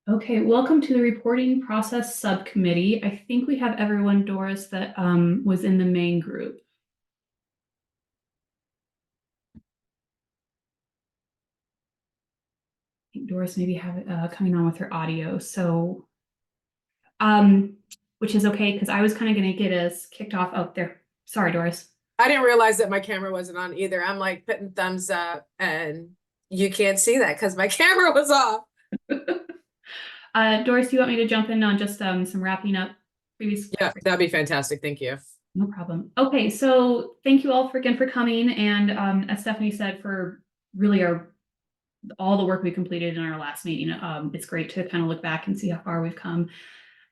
Okay, welcome to the reporting process subcommittee. I think we have everyone, Doris, that was in the main group. I think Doris maybe have it coming on with her audio, so which is okay because I was kind of going to get us kicked off out there. Sorry, Doris. I didn't realize that my camera wasn't on either. I'm like putting thumbs up and you can't see that because my camera was off. Doris, do you want me to jump in on just some wrapping up previous? Yeah, that'd be fantastic. Thank you. No problem. Okay, so thank you all again for coming, and as Stephanie said, for really all the work we completed in our last meeting. It's great to kind of look back and see how far we've come.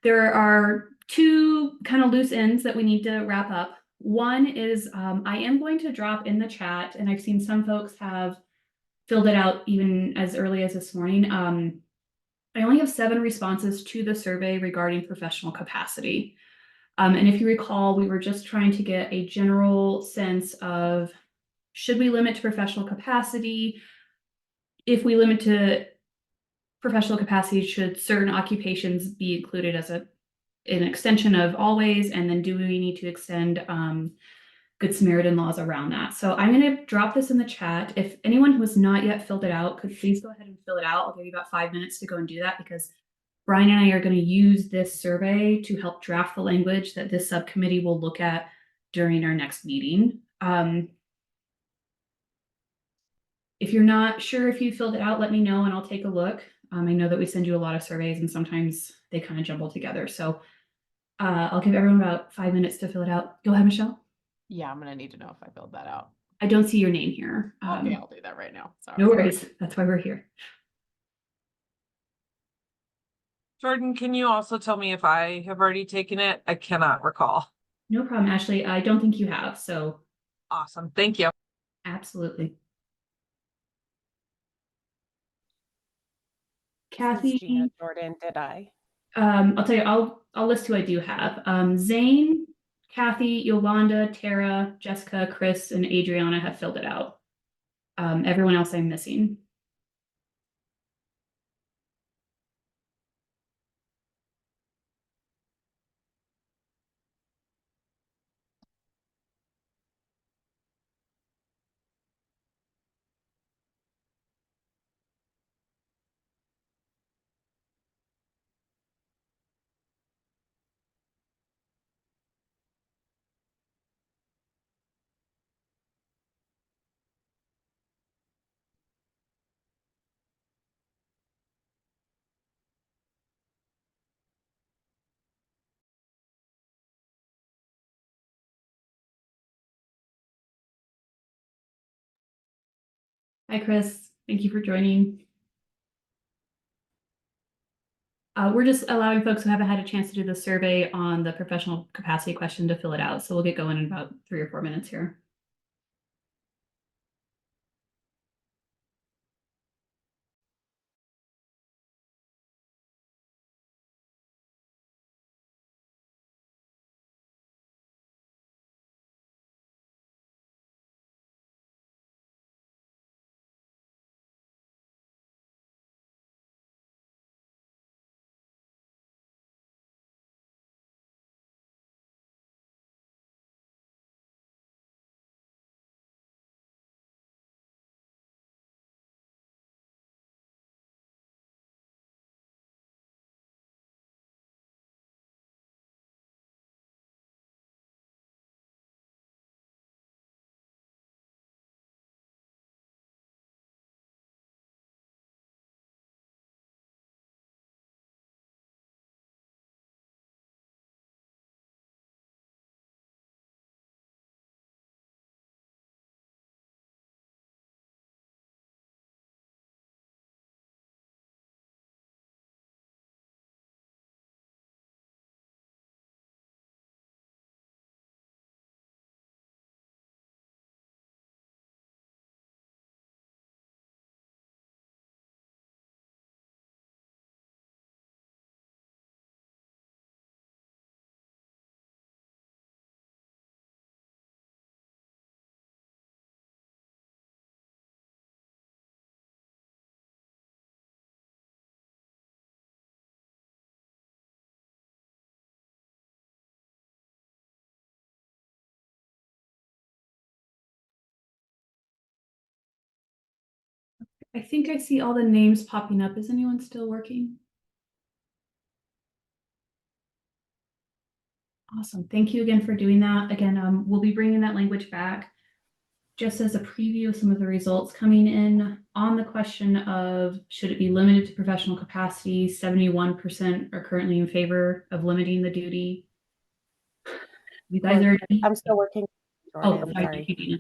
There are two kind of loose ends that we need to wrap up. One is I am going to drop in the chat, and I've seen some folks have filled it out even as early as this morning. I only have 7 responses to the survey regarding professional capacity. And if you recall, we were just trying to get a general sense of, should we limit to professional capacity? If we limit to professional capacity, should certain occupations be included as an extension of always? And then do we need to extend Good Samaritan laws around that? So I'm going to drop this in the chat. If anyone who has not yet filled it out, could please go ahead and fill it out. I'll give you about 5 minutes to go and do that because Brian and I are going to use this survey to help draft the language that this subcommittee will look at during our next meeting. If you're not sure if you filled it out, let me know and I'll take a look. I know that we send you a lot of surveys and sometimes they kind of jumble together. So I'll give everyone about 5 minutes to fill it out. Go ahead, Michelle. Yeah, I'm gonna need to know if I filled that out. I don't see your name here. Okay, I'll do that right now. Sorry. No worries. That's why we're here. Jordan, can you also tell me if I have already taken it? I cannot recall. No problem, Ashley. I don't think you have. So Awesome. Thank you. absolutely. This is Kathy, Gina Jordan, did I? I'll tell you, I'll list who I do have. Zane, Kathy, Yolanda, Tara, Jessica, Chris, and Adriana have filled it out. Everyone else I'm missing. Hi, Chris. Thank you for joining. We're just allowing folks who haven't had a chance to do the survey on the professional capacity question to fill it out. So we'll get going in about 3 or 4 minutes here. I think I see all the names popping up. Is anyone still working? Awesome. Thank you again for doing that. Again, we'll be bringing that language back. Just as a preview of some of the results coming in on the question of should it be limited to professional capacity, 71% are currently in favor of limiting the duty. You guys are. I'm still working. Oh, I'm sorry. sorry. Thank you, Dina.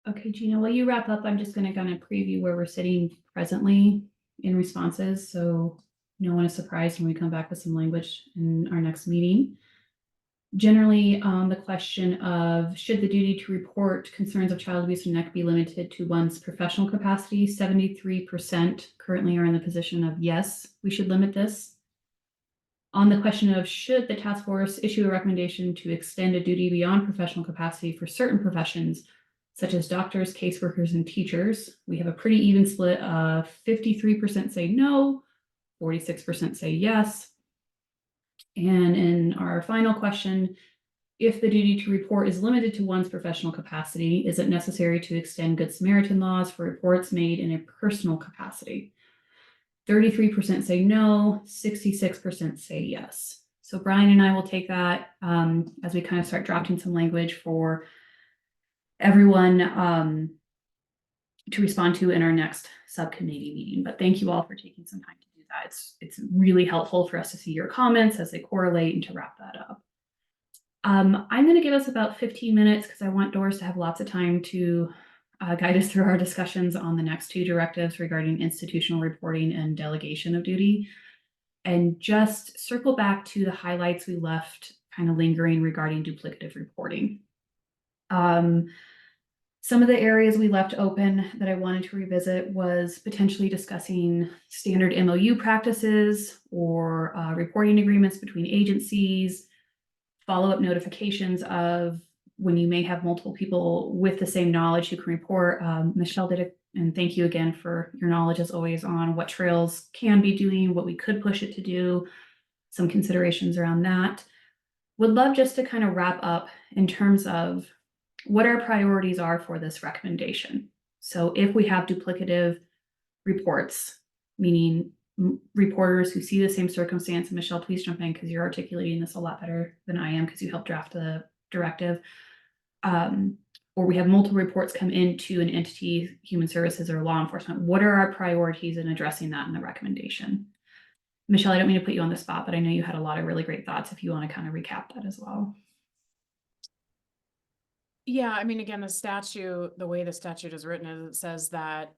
Okay, Gina, while you wrap up, I'm just going to kind of preview where we're sitting presently in responses. So no one is surprised when we come back with some language in our next meeting. Generally, the question of should the duty to report concerns of child abuse and neglect be limited to one's professional capacity, 73% currently are in the position of yes, we should limit this. On the question of should the task force issue a recommendation to extend a duty beyond professional capacity for certain professions, such as doctors, caseworkers, and teachers, we have a pretty even split of 53% say no, 46% say yes. And in our final question, if the duty to report is limited to one's professional capacity, is it necessary to extend Good Samaritan laws for reports made in a personal capacity? 33% say no, 66% say yes. So Brian and I will take that as we kind of start drafting some language for everyone to respond to in our next subcommittee meeting. But thank you all for taking some time to do that. It's really helpful for us to see your comments as they correlate and to wrap that up. I'm going to give us about 15 minutes because I want Doris to have lots of time to guide us through our discussions on the next two directives regarding institutional reporting and delegation of duty. And just circle back to the highlights we left kind of lingering regarding duplicative reporting. Some of the areas we left open that I wanted to revisit was potentially discussing standard MOU practices or reporting agreements between agencies, follow-up notifications of when you may have multiple people with the same knowledge who can report. Michelle did it, and thank you again for your knowledge as always on what trails can be doing, what we could push it to do, some considerations around that. Would love just to kind of wrap up in terms of what our priorities are for this recommendation. So if we have duplicative reports, meaning reporters who see the same circumstance, and Michelle, please jump in because you're articulating this a lot better than I am because you helped draft the directive. Or we have multiple reports come into an entity, human services or law enforcement. What are our priorities in addressing that in the recommendation? Michelle, I don't mean to put you on the spot, but I know you had a lot of really great thoughts if you want to kind of recap that as well. Yeah, I mean, again, the way the statute is written is it says that,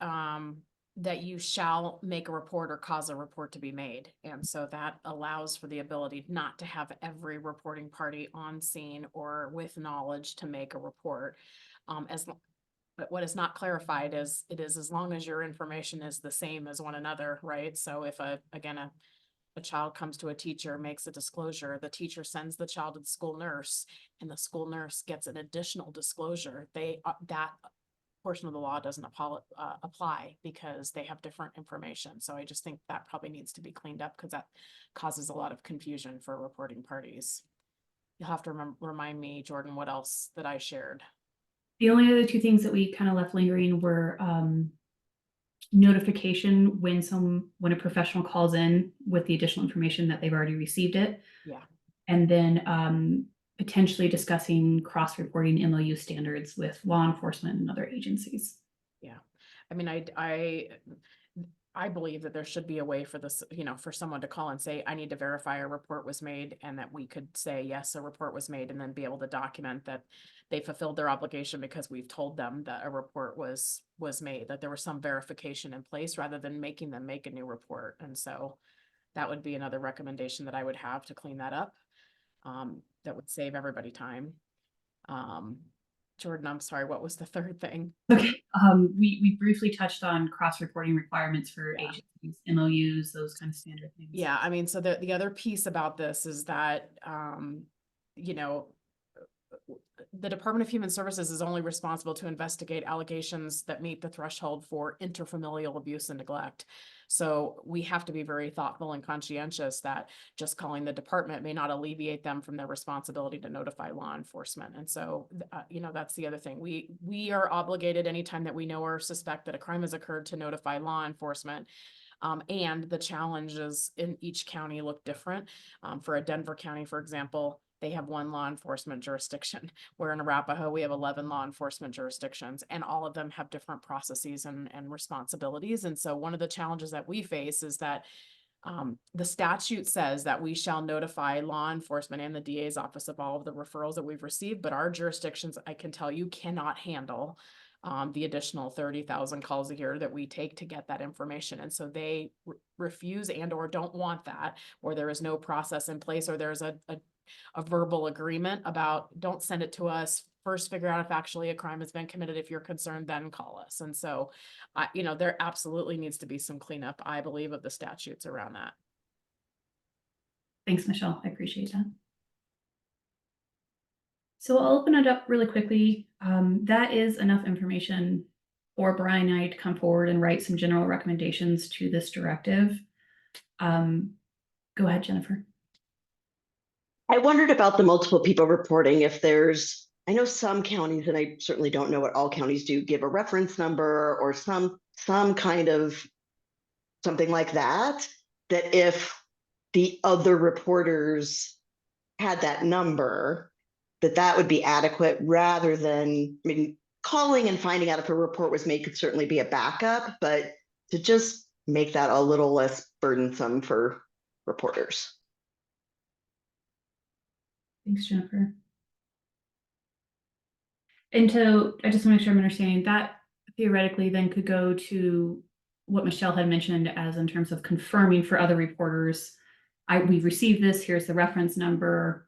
that you shall make a report or cause a report to be made. And so that allows for the ability not to have every reporting party on scene or with knowledge to make a report. But what is not clarified is, it is as long as your information is the same as one another, right? So if a child comes to a teacher, makes a disclosure, the teacher sends the child to the school nurse, and the school nurse gets an additional disclosure, that portion of the law doesn't apply because they have different information. So I just think that probably needs to be cleaned up because that causes a lot of confusion for reporting parties. You'll have to remind me, Jordan, what else that I shared. The only other two things that we kind of left lingering were notification when a professional calls in with the additional information that they've already received it. Yeah. And then potentially discussing cross-reporting MOU standards with law enforcement and other agencies. Yeah. I mean, I believe that there should be a way for this, for someone to call and say, I need to verify a report was made, and that we could say, yes, a report was made, and then be able to document that they fulfilled their obligation because we've told them that a report was made, that there was some verification in place rather than making them make a new report. And so that would be another recommendation that I would have to clean that up. That would save everybody time. Jordan, I'm sorry, what was the third thing? Okay, we briefly touched on cross-reporting requirements for Yeah. agencies, MOUs, those kind of standard things. Yeah, I mean, so the other piece about this is that, the Department of Human Services is only responsible to investigate allegations that meet the threshold for interfamilial abuse and neglect. So we have to be very thoughtful and conscientious that just calling the department may not alleviate them from their responsibility to notify law enforcement. And so, that's the other thing. We are obligated anytime that we know or suspect that a crime has occurred to notify law enforcement. And the challenges in each county look different. For a Denver County, for example, they have one law enforcement jurisdiction, where in Arapahoe, we have 11 law enforcement jurisdictions, and all of them have different processes and responsibilities. And so one of the challenges that we face is that the statute says that we shall notify law enforcement and the DA's office of all of the referrals that we've received, but our jurisdictions, I can tell you, cannot handle the additional 30,000 calls a year that we take to get that information. And so they refuse and or don't want that, or there is no process in place, or there's a verbal agreement about, don't send it to us, first figure out if actually a crime has been committed. If you're concerned, then call us. And so, there absolutely needs to be some cleanup, I believe, of the statutes around that. Thanks, Michelle. I appreciate that. So I'll open it up really quickly. That is enough information for Brian and I to come forward and write some general recommendations to this directive. Go ahead, Jennifer. I wondered about the multiple people reporting. If there's, I know some counties, and I certainly don't know what all counties do, give a reference number or some kind of something like that, that if the other reporters had that number, that would be adequate, rather than, I mean, calling and finding out if a report was made could certainly be a backup, but to just make that a little less burdensome for reporters. Thanks, Jennifer. And so I just want to make sure I'm understanding that theoretically then could go to what Michelle had mentioned as in terms of confirming for other reporters, we've received this, here's the reference number,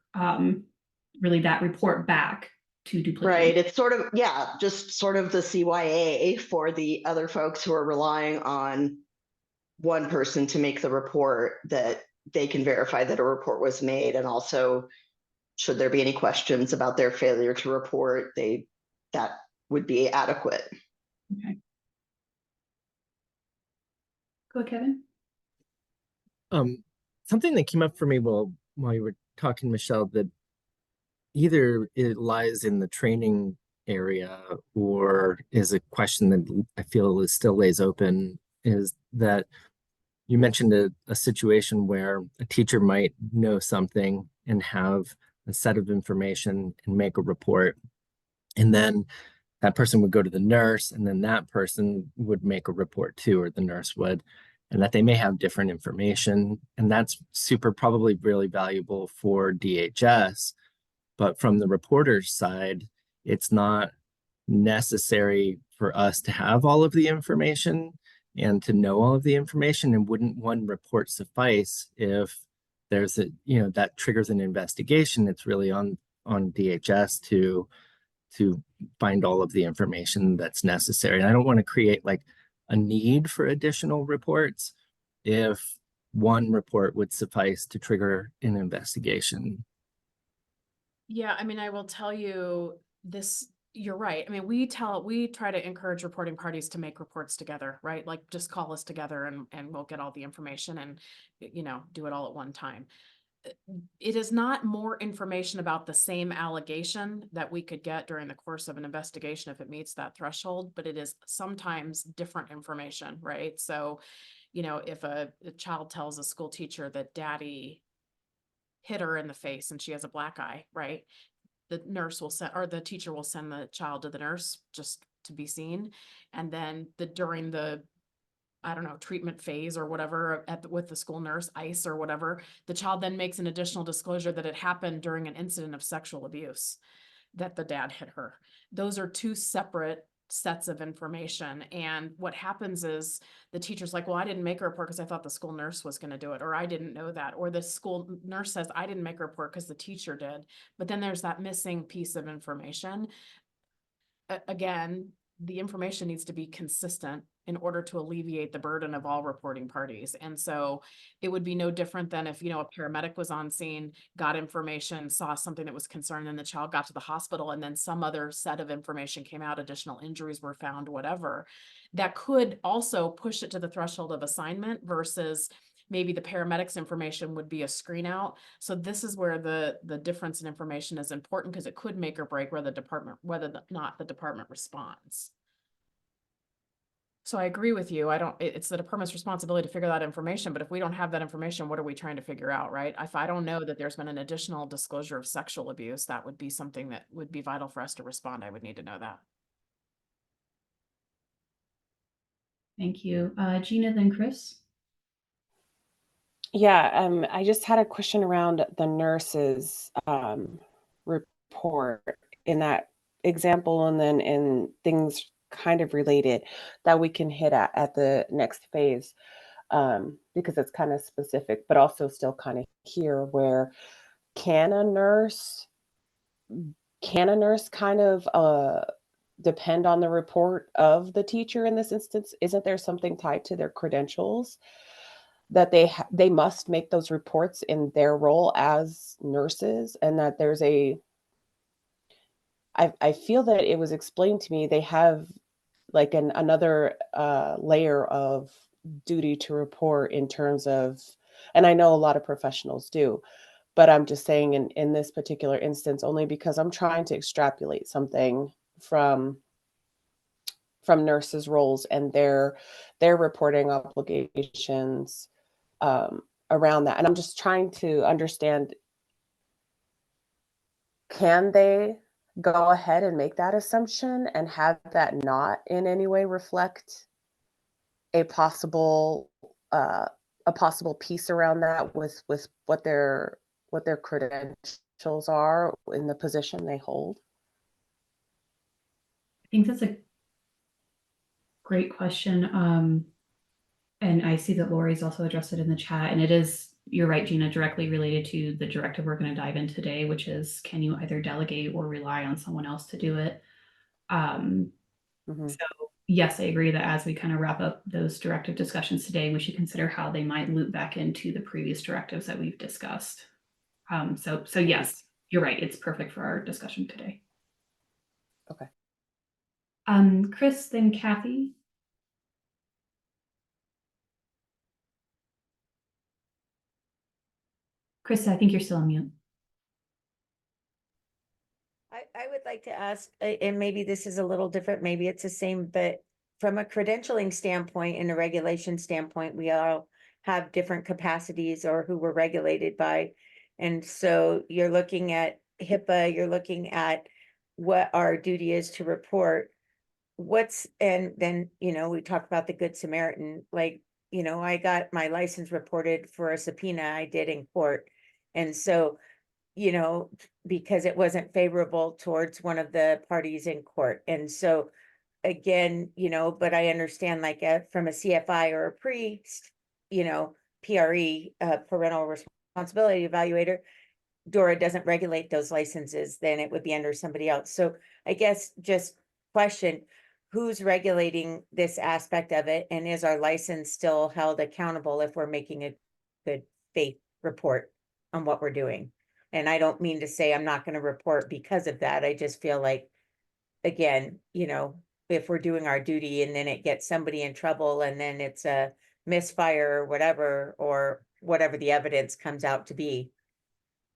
really that report back to duplicate. Right. It's sort of, yeah, just sort of the CYA for the other folks who are relying on one person to make the report, that they can verify that a report was made. And also, should there be any questions about their failure to report, that would be adequate. Okay. Go ahead, Kevin. Something that came up for me while you were talking, Michelle, that either it lies in the training area or is a question that I feel is still lays open, is that you mentioned a situation where a teacher might know something and have a set of information and make a report, and then that person would go to the nurse, and then that person would make a report too, or the nurse would, and that they may have different information. And that's probably really valuable for DHS. But from the reporter's side, it's not necessary for us to have all of the information and to know all of the information. And wouldn't one report suffice if there's a, that triggers an investigation? It's really on DHS to find all of the information that's necessary. And I don't want to create like a need for additional reports if one report would suffice to trigger an investigation. Yeah, I mean, I will tell you this, you're right. I mean, we try to encourage reporting parties to make reports together, right? Like just call us together and we'll get all the information and, do it all at one time. It is not more information about the same allegation that we could get during the course of an investigation if it meets that threshold, but it is sometimes different information, right? So, if a child tells a school teacher that daddy hit her in the face and she has a black eye, right? The nurse will send, or the teacher will send the child to the nurse just to be seen. And then during the, I don't know, treatment phase or whatever with the school nurse, ICE or whatever, the child then makes an additional disclosure that it happened during an incident of sexual abuse, that the dad hit her. Those are two separate sets of information. And what happens is the teacher's like, well, I didn't make a report because I thought the school nurse was going to do it, or I didn't know that, or the school nurse says, I didn't make a report because the teacher did. But then there's that missing piece of information. Again, the information needs to be consistent in order to alleviate the burden of all reporting parties. And so it would be no different than if, a paramedic was on scene, got information, saw something that was concerning, and the child got to the hospital, and then some other set of information came out, additional injuries were found, whatever. That could also push it to the threshold of assignment versus maybe the paramedics information would be a screen out. So this is where the difference in information is important, because it could make or break whether or not the department responds. So I agree with you. It's the department's responsibility to figure that information, but if we don't have that information, what are we trying to figure out, right? If I don't know that there's been an additional disclosure of sexual abuse, that would be something that would be vital for us to respond. I would need to know that. Thank you. Gina, then Chris. Yeah, I just had a question around the nurse's report in that example, and then in things kind of related that we can hit at the next phase, because it's kind of specific, but also still kind of here where can a nurse kind of depend on the report of the teacher in this instance? Isn't there something tied to their credentials that they must make those reports in their role as nurses, and that there's I feel that it was explained to me they have like another layer of duty to report in terms of, and I know a lot of professionals do, but I'm just saying in this particular instance, only because I'm trying to extrapolate something from nurses' roles and their reporting obligations around that. And I'm just trying to understand, can they go ahead and make that assumption and have that not in any way reflect a possible piece around that with what their credentials are in the position they hold? I think that's a great question. And I see that Lori's also addressed it in the chat, and it is, you're right, Gina, directly related to the directive we're going to dive in today, which is, can you either delegate or rely on someone else to do it? So yes, I agree that as we kind of wrap up those directive discussions today, we should consider how they might loop back into the previous directives that we've discussed. So yes, you're right. It's perfect for our discussion today. Okay. Chris, then Kathy. Chris, I think you're still on mute. I would like to ask, and maybe this is a little different, maybe it's the same, but from a credentialing standpoint and a regulation standpoint, we all have different capacities or who we're regulated by. And so you're looking at HIPAA, you're looking at what our duty is to report. And then, we talk about the Good Samaritan, like, I got my license reported for a subpoena I did in court. And so you know, because it wasn't favorable towards one of the parties in court. And so again, you know, but I understand like from a CFI or a priest, you know, PRE, parental responsibility evaluator, Dora doesn't regulate those licenses, then it would be under somebody else. So I guess just question, who's regulating this aspect of it? And is our license still held accountable if we're making a good faith report on what we're doing? And I don't mean to say I'm not going to report because of that. I just feel like, again, you know, if we're doing our duty and then it gets somebody in trouble and then it's a misfire or whatever the evidence comes out to be,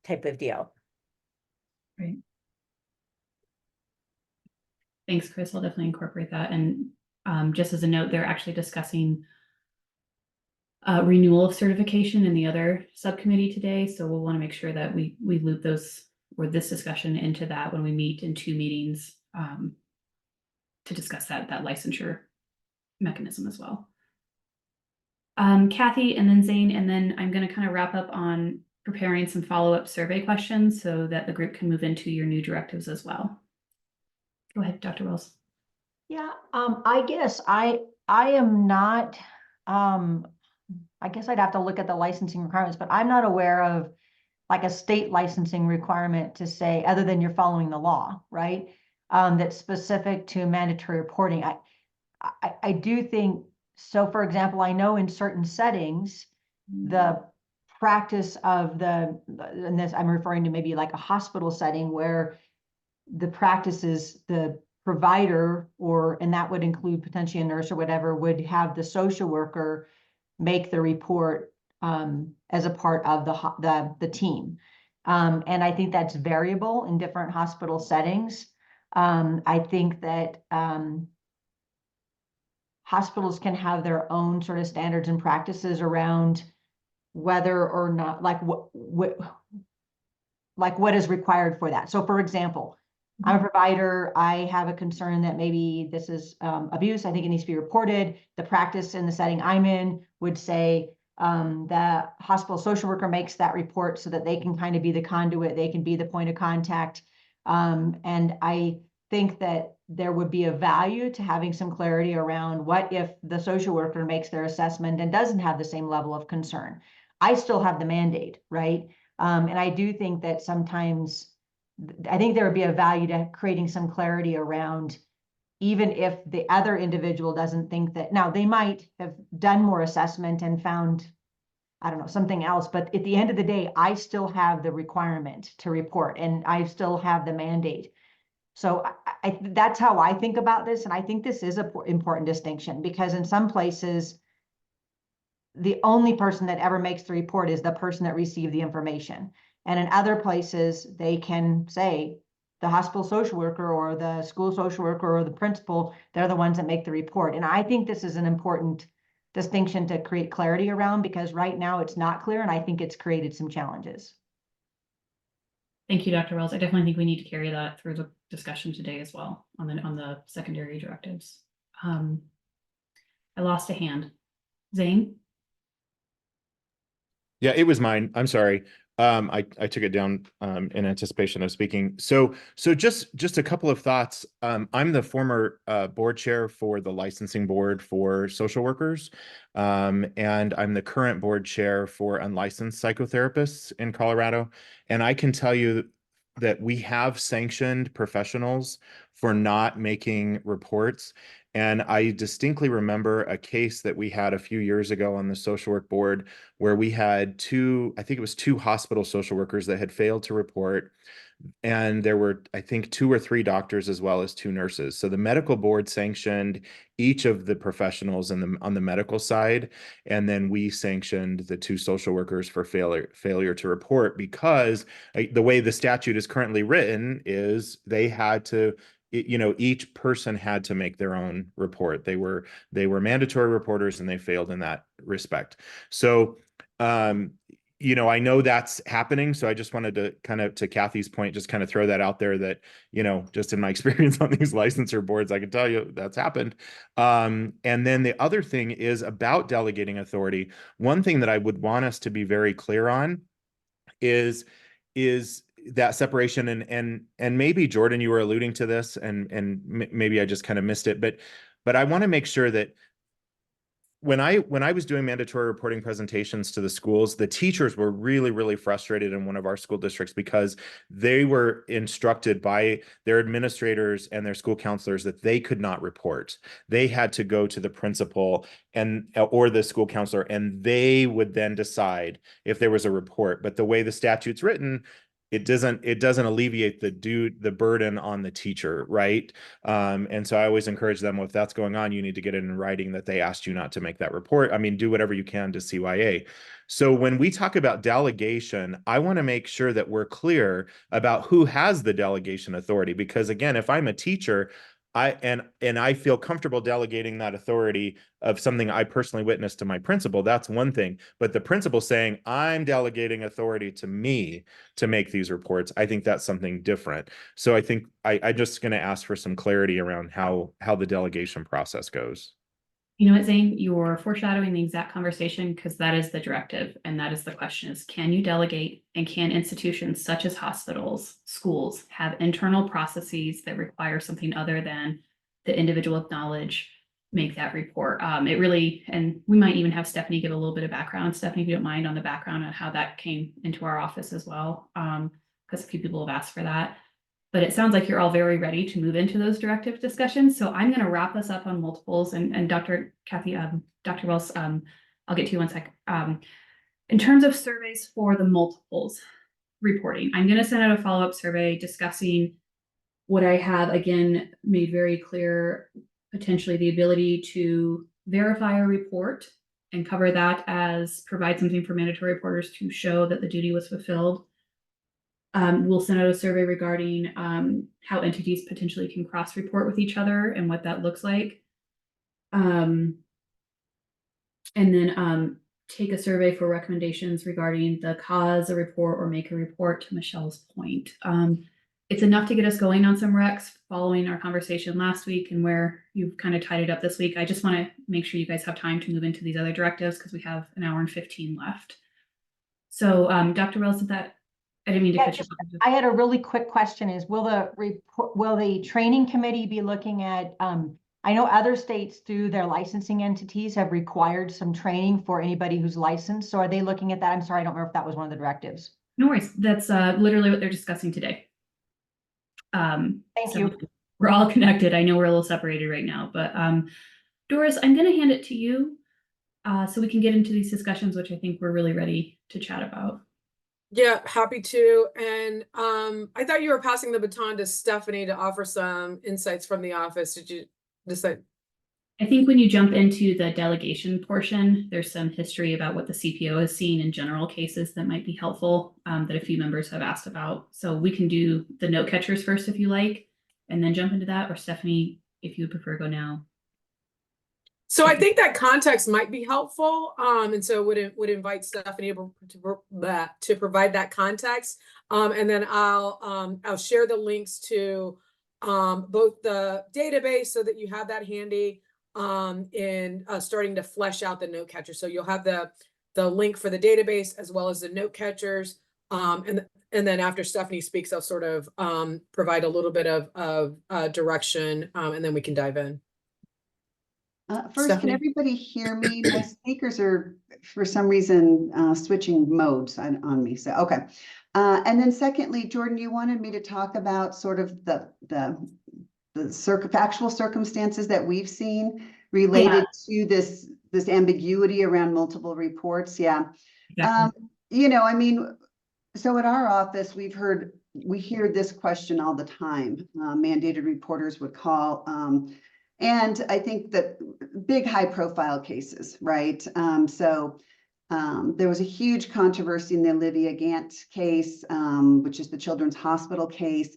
type of deal. Right. Thanks, Chris. I'll definitely incorporate that. And just as a note, they're actually discussing renewal of certification in the other subcommittee today. So we'll want to make sure that we loop those or this discussion into that when we meet in 2 meetings to discuss that licensure mechanism as well. Kathy and then Zane, and then I'm going to kind of wrap up on preparing some follow-up survey questions so that the group can move into your new directives as well. Go ahead, Dr. Wells. Yeah, I guess I am not, I guess I'd have to look at the licensing requirements, but I'm not aware of like a state licensing requirement to say, other than you're following the law, right? That's specific to mandatory reporting. I do think, so for example, I know in certain settings, the practice of and this I'm referring to maybe like a hospital setting where the practice is the provider, and that would include potentially a nurse or whatever, would have the social worker make the report as a part of the team. And I think that's variable in different hospital settings. I think that hospitals can have their own sort of standards and practices around whether or not, like what is required for that. So for example, I'm a provider, I have a concern that maybe this is abuse, I think it needs to be reported. The practice in the setting I'm in would say the hospital social worker makes that report so that they can kind of be the conduit, they can be the point of contact. And I think that there would be a value to having some clarity around what if the social worker makes their assessment and doesn't have the same level of concern. I still have the mandate, right? And I do think that sometimes, I think there would be a value to creating some clarity around, even if the other individual doesn't think that, now they might have done more assessment and found, I don't know, something else, but at the end of the day, I still have the requirement to report and I still have the mandate. So that's how I think about this. And I think this is an important distinction, because in some places, the only person that ever makes the report is the person that received the information. And in other places, they can say the hospital social worker or the school social worker or the principal, they're the ones that make the report. And I think this is an important distinction to create clarity around, because right now it's not clear, and I think it's created some challenges. Thank you, Dr. Wells. I definitely think we need to carry that through the discussion today as well on the secondary directives. I lost a hand. Zane? Yeah, it was mine. I'm sorry. I took it down in anticipation of speaking. So just a couple of thoughts. I'm the former board chair for the licensing board for social workers, and I'm the current board chair for unlicensed psychotherapists in Colorado. And I can tell you that we have sanctioned professionals for not making reports. And I distinctly remember a case that we had a few years ago on the social work board where we had two hospital social workers that had failed to report. And there were, I think, 2 or 3 doctors as well as 2 nurses. So the medical board sanctioned each of the professionals on the medical side. And then we sanctioned the 2 social workers for failure to report, because the way the statute is currently written is they had to, each person had to make their own report. They were mandatory reporters and they failed in that respect. So, I know that's happening. So I just wanted to kind of, to Kathy's point, just kind of throw that out there that, just in my experience on these licensure boards, I can tell you that's happened. And then the other thing is about delegating authority. One thing that I would want us to be very clear on is that separation, and maybe Jordan, you were alluding to this, and maybe I just kind of missed it, but I want to make sure that when I was doing mandatory reporting presentations to the schools, the teachers were really, really frustrated in one of our school districts because they were instructed by their administrators and their school counselors that they could not report. They had to go to the principal or the school counselor, and they would then decide if there was a report. But the way the statute's written, it doesn't alleviate the burden on the teacher, right? And so I always encourage them, well, if that's going on, you need to get it in writing that they asked you not to make that report. I mean, do whatever you can to CYA. So when we talk about delegation, I want to make sure that we're clear about who has the delegation authority, because again, if I'm a teacher, I feel comfortable delegating that authority of something I personally witnessed to my principal, that's one thing. But the principal saying, I'm delegating authority to me to make these reports, I think that's something different. So I think I'm just going to ask for some clarity around how the delegation process goes. You know what, Zane, you're foreshadowing the exact conversation, because that is the directive. And that is the question is, can you delegate, and can institutions such as hospitals, schools have internal processes that require something other than the individual knowledge, make that report? It really, and we might even have Stephanie give a little bit of background. Stephanie, if you don't mind, on the background on how that came into our office as well. Because a few people have asked for that. But it sounds like you're all very ready to move into those directive discussions. So I'm going to wrap us up on multiples, and Dr. Kathy, Dr. Wells, I'll get to you one sec. In terms of surveys for the multiples reporting, I'm going to send out a follow-up survey discussing what I have, again, made very clear, potentially the ability to verify a report and cover that as provide something for mandatory reporters to show that the duty was fulfilled. We'll send out a survey regarding how entities potentially can cross-report with each other and what that looks like. And then take a survey for recommendations regarding the cause a report or make a report, to Michelle's point. It's enough to get us going on some recs following our conversation last week and where you've kind of tied it up this week. I just want to make sure you guys have time to move into these other directives, because we have an hour and 15 left. So Dr. Wells, I didn't mean to cut you off. I had a really quick question is, will the training committee be looking at, I know other states through their licensing entities have required some training for anybody who's licensed. So are they looking at that? I'm sorry, I don't remember if that was one of the directives. No worries. That's literally what they're discussing today. Thank you. We're all connected. I know we're a little separated right now, but Doris, I'm going to hand it to you so we can get into these discussions, which I think we're really ready to chat about. Yeah, happy to. And I thought you were passing the baton to Stephanie to offer some insights from the office. Did you decide? I think when you jump into the delegation portion, there's some history about what the CPO has seen in general cases that might be helpful, that a few members have asked about. So we can do the note catchers first if you like, and then jump into that. Or Stephanie, if you would prefer, go now. So I think that context might be helpful. And so would invite Stephanie to provide that context. And then I'll share the links to both the database so that you have that handy in starting to flesh out the note catcher. So you'll have the link for the database as well as the note catchers. And then after Stephanie speaks, I'll sort of provide a little bit of direction and then we can dive in. First, Stephanie? can everybody hear me? My speakers are, for some reason, switching modes on me. So, okay. And then secondly, Jordan, you wanted me to talk about sort of the factual circumstances that we've seen related to this ambiguity around multiple reports. Yeah. Exactly. You know, I mean, so at our office, we hear this question all the time. Mandated reporters would call, and I think that big high profile cases, right? So there was a huge controversy in the Olivia Gant case, which is the Children's Hospital case,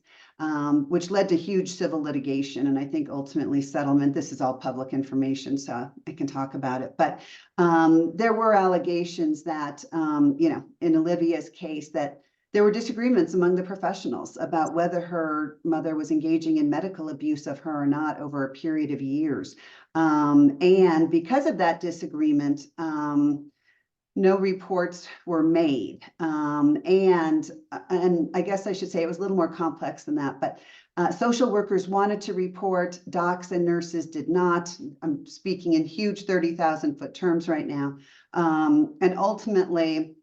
which led to huge civil litigation. And I think ultimately settlement. This is all public information, so I can talk about it. But there were allegations that, you know, in Olivia's case that there were disagreements among the professionals about whether her mother was engaging in medical abuse of her or not over a period of years. And because of that disagreement, no reports were made. And I guess I should say it was a little more complex than that, but social workers wanted to report, docs and nurses did not. I'm speaking in huge 30,000 foot terms right now. And ultimately,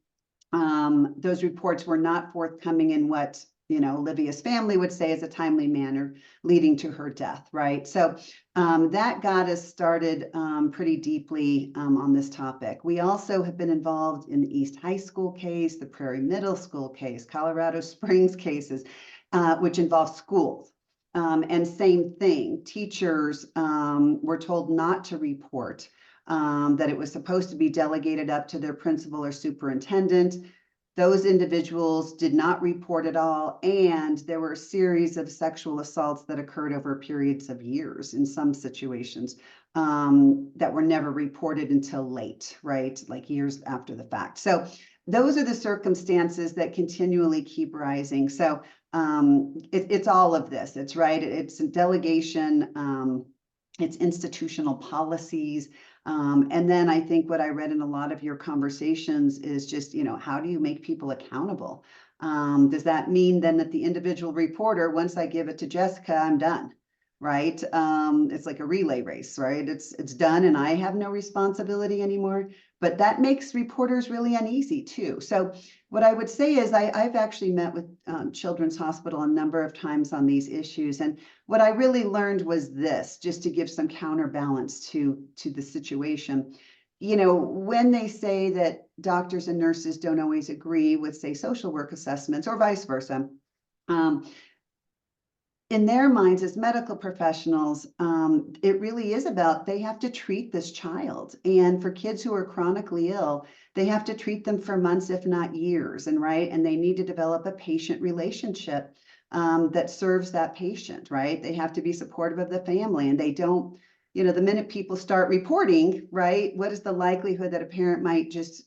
those reports were not forthcoming in what, Olivia's family would say is a timely manner, leading to her death, right? So that got us started pretty deeply on this topic. We also have been involved in the East High School case, the Prairie Middle School case, Colorado Springs cases, which involve schools. And same thing, teachers were told not to report, that it was supposed to be delegated up to their principal or superintendent. Those individuals did not report at all, and there were a series of sexual assaults that occurred over periods of years in some situations that were never reported until late, right? Like years after the fact. So those are the circumstances that continually keep rising. So it's all of this. It's right. It's a delegation. It's institutional policies. And then I think what I read in a lot of your conversations is just, how do you make people accountable? Does that mean then that the individual reporter, once I give it to Jessica, I'm done, right? It's like a relay race, right? It's done and I have no responsibility anymore, but that makes reporters really uneasy too. So what I would say is I've actually met with Children's Hospital a number of times on these issues. And what I really learned was this, just to give some counterbalance to the situation. When they say that doctors and nurses don't always agree with, say, social work assessments or vice versa, in their minds as medical professionals, it really is about, they have to treat this child. And for kids who are chronically ill, they have to treat them for months, if not years, and they need to develop a patient relationship that serves that patient, right? They have to be supportive of the family, and they don't, the minute people start reporting, right, what is the likelihood that a parent might just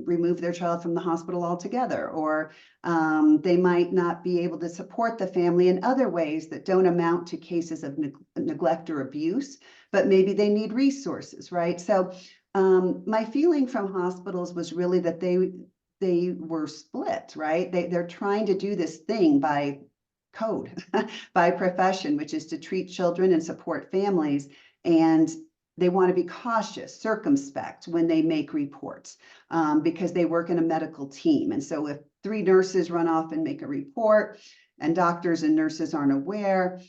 remove their child from the hospital altogether, or they might not be able to support the family in other ways that don't amount to cases of neglect or abuse, but maybe they need resources, right? So my feeling from hospitals was really that they were split, right? They're trying to do this thing by code, by profession, which is to treat children and support families. And they want to be cautious, circumspect when they make reports because they work in a medical team. And so if 3 nurses run off and make a report and doctors and nurses aren't aware,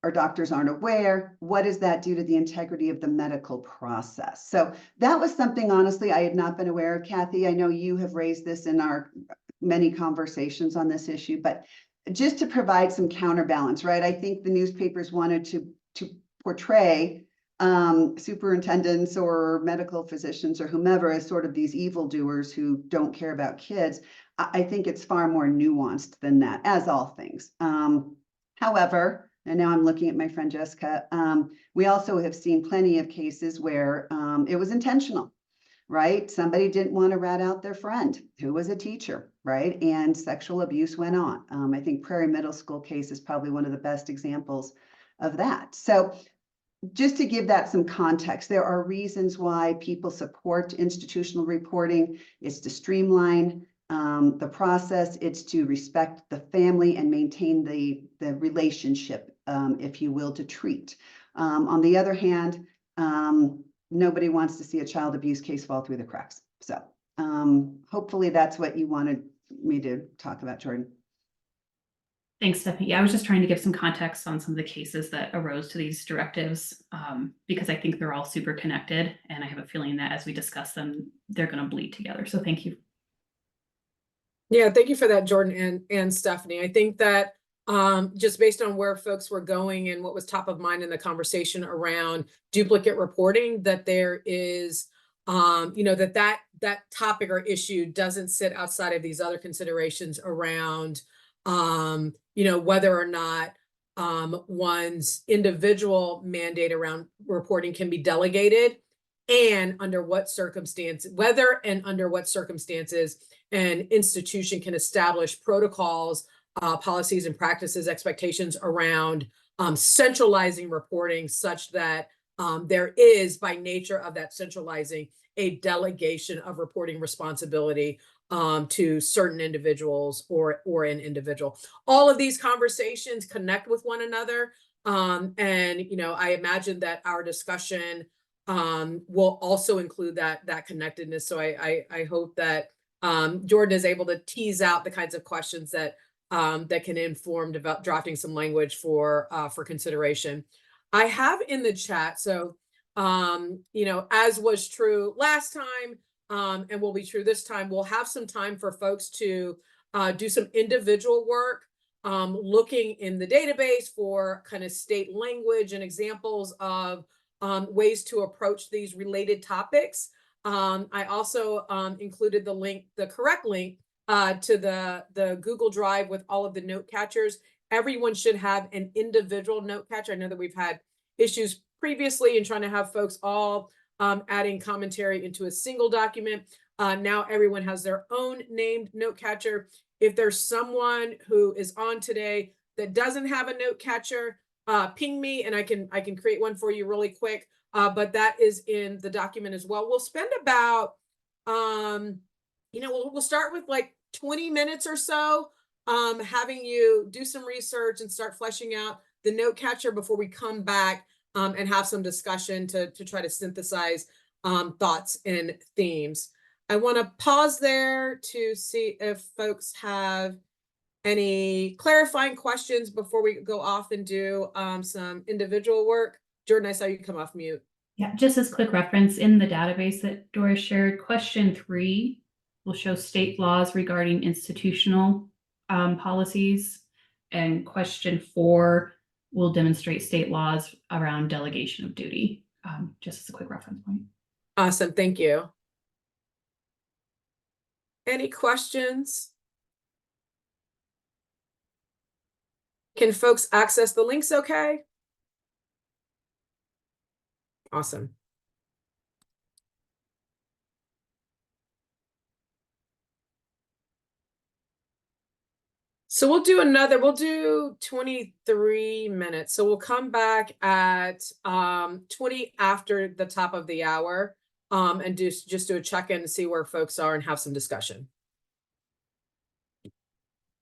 or doctors aren't aware, what does that do to the integrity of the medical process? So that was something, honestly, I had not been aware of. Kathy, I know you have raised this in our many conversations on this issue, but just to provide some counterbalance, right? I think the newspapers wanted to portray superintendents or medical physicians or whomever as sort of these evildoers who don't care about kids. I think it's far more nuanced than that, as all things. However, and now I'm looking at my friend Jessica, we also have seen plenty of cases where it was intentional, right? Somebody didn't want to rat out their friend who was a teacher, right? And sexual abuse went on. I think Prairie Middle School case is probably one of the best examples of that. So just to give that some context, there are reasons why people support institutional reporting. It's to streamline the process. It's to respect the family and maintain the relationship, if you will, to treat. On the other hand, nobody wants to see a child abuse case fall through the cracks. So hopefully that's what you wanted me to talk about, Jordan. Thanks, Stephanie. Yeah, I was just trying to give some context on some of the cases that arose to these directives because I think they're all super connected, and I have a feeling that as we discuss them, they're going to bleed together. So thank you. Yeah, thank you for that, Jordan and Stephanie. I think that just based on where folks were going and what was top of mind in the conversation around duplicate reporting, that there is, that topic or issue doesn't sit outside of these other considerations around whether or not one's individual mandate around reporting can be delegated, and under what circumstance, whether and under what circumstances an institution can establish protocols, policies and practices, expectations around centralizing reporting such that there is, by nature of that centralizing, a delegation of reporting responsibility to certain individuals or an individual. All of these conversations connect with one another. And I imagine that our discussion will also include that connectedness. So I hope that Jordan is able to tease out the kinds of questions that can inform drafting some language for consideration. I have in the chat, so as was true last time, and will be true this time, we'll have some time for folks to do some individual work, looking in the database for kind of state language and examples of ways to approach these related topics. I also included the correct link to the Google Drive with all of the note catchers. Everyone should have an individual note catcher. I know that we've had issues previously in trying to have folks all adding commentary into a single document. Now everyone has their own named note catcher. If there's someone who is on today that doesn't have a note catcher, ping me and I can create one for you really quick. But that is in the document as well. We'll spend about, we'll start with like 20 minutes or so, having you do some research and start fleshing out the note catcher before we come back and have some discussion to try to synthesize thoughts and themes. I want to pause there to see if folks have any clarifying questions before we go off and do some individual work. Jordan, I saw you come off mute. Yeah, just as quick reference, in the database that Doris shared, question 3 will show state laws regarding institutional policies, and question 4 will demonstrate state laws around delegation of duty, just as a quick reference point. Awesome, thank you. Any questions? Can folks access the links okay? Awesome. So we'll do 23 minutes. So we'll come back at 20 after the top of the hour and just do a check-in and see where folks are and have some discussion.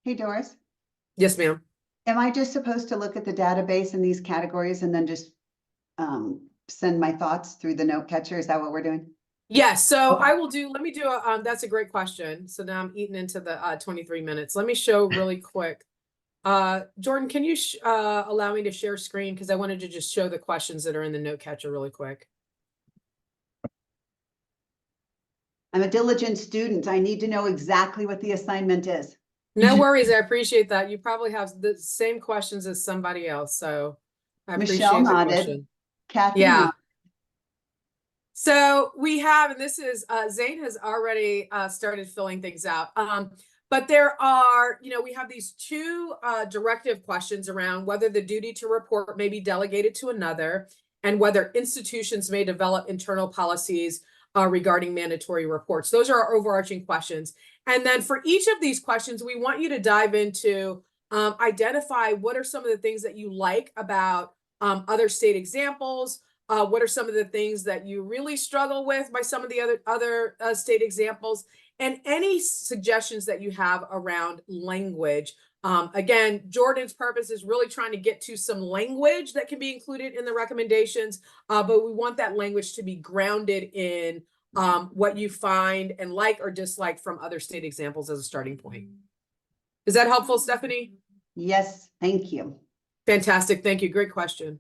Hey, Doris, Yes, ma'am. am I just supposed to look at the database in these categories and then just send my thoughts through the note catcher? Is that what we're doing? Yes, so let me do that's a great question. So now I'm eating into the 23 minutes. Let me show really quick. Jordan, can you allow me to share screen? Because I wanted to just show the questions that are in the note catcher really quick. I'm a diligent student. I need to know exactly what the assignment is. No worries, I appreciate that. You probably have the same questions as somebody else, so I Michelle appreciate the nodded. question. Kathy Yeah. nodded. So we have, and this is, Zane has already started filling things out. But there are, we have these 2 directive questions around whether the duty to report may be delegated to another and whether institutions may develop internal policies regarding mandatory reports. Those are our overarching questions. And then for each of these questions, we want you to dive into identify what are some of the things that you like about other state examples. What are some of the things that you really struggle with by some of the other state examples, and any suggestions that you have around language. Again, Jordan's purpose is really trying to get to some language that can be included in the recommendations, but we want that language to be grounded in what you find and like or dislike from other state examples as a starting point. Is that helpful, Stephanie? Yes, thank you. Fantastic. Thank you. Great question.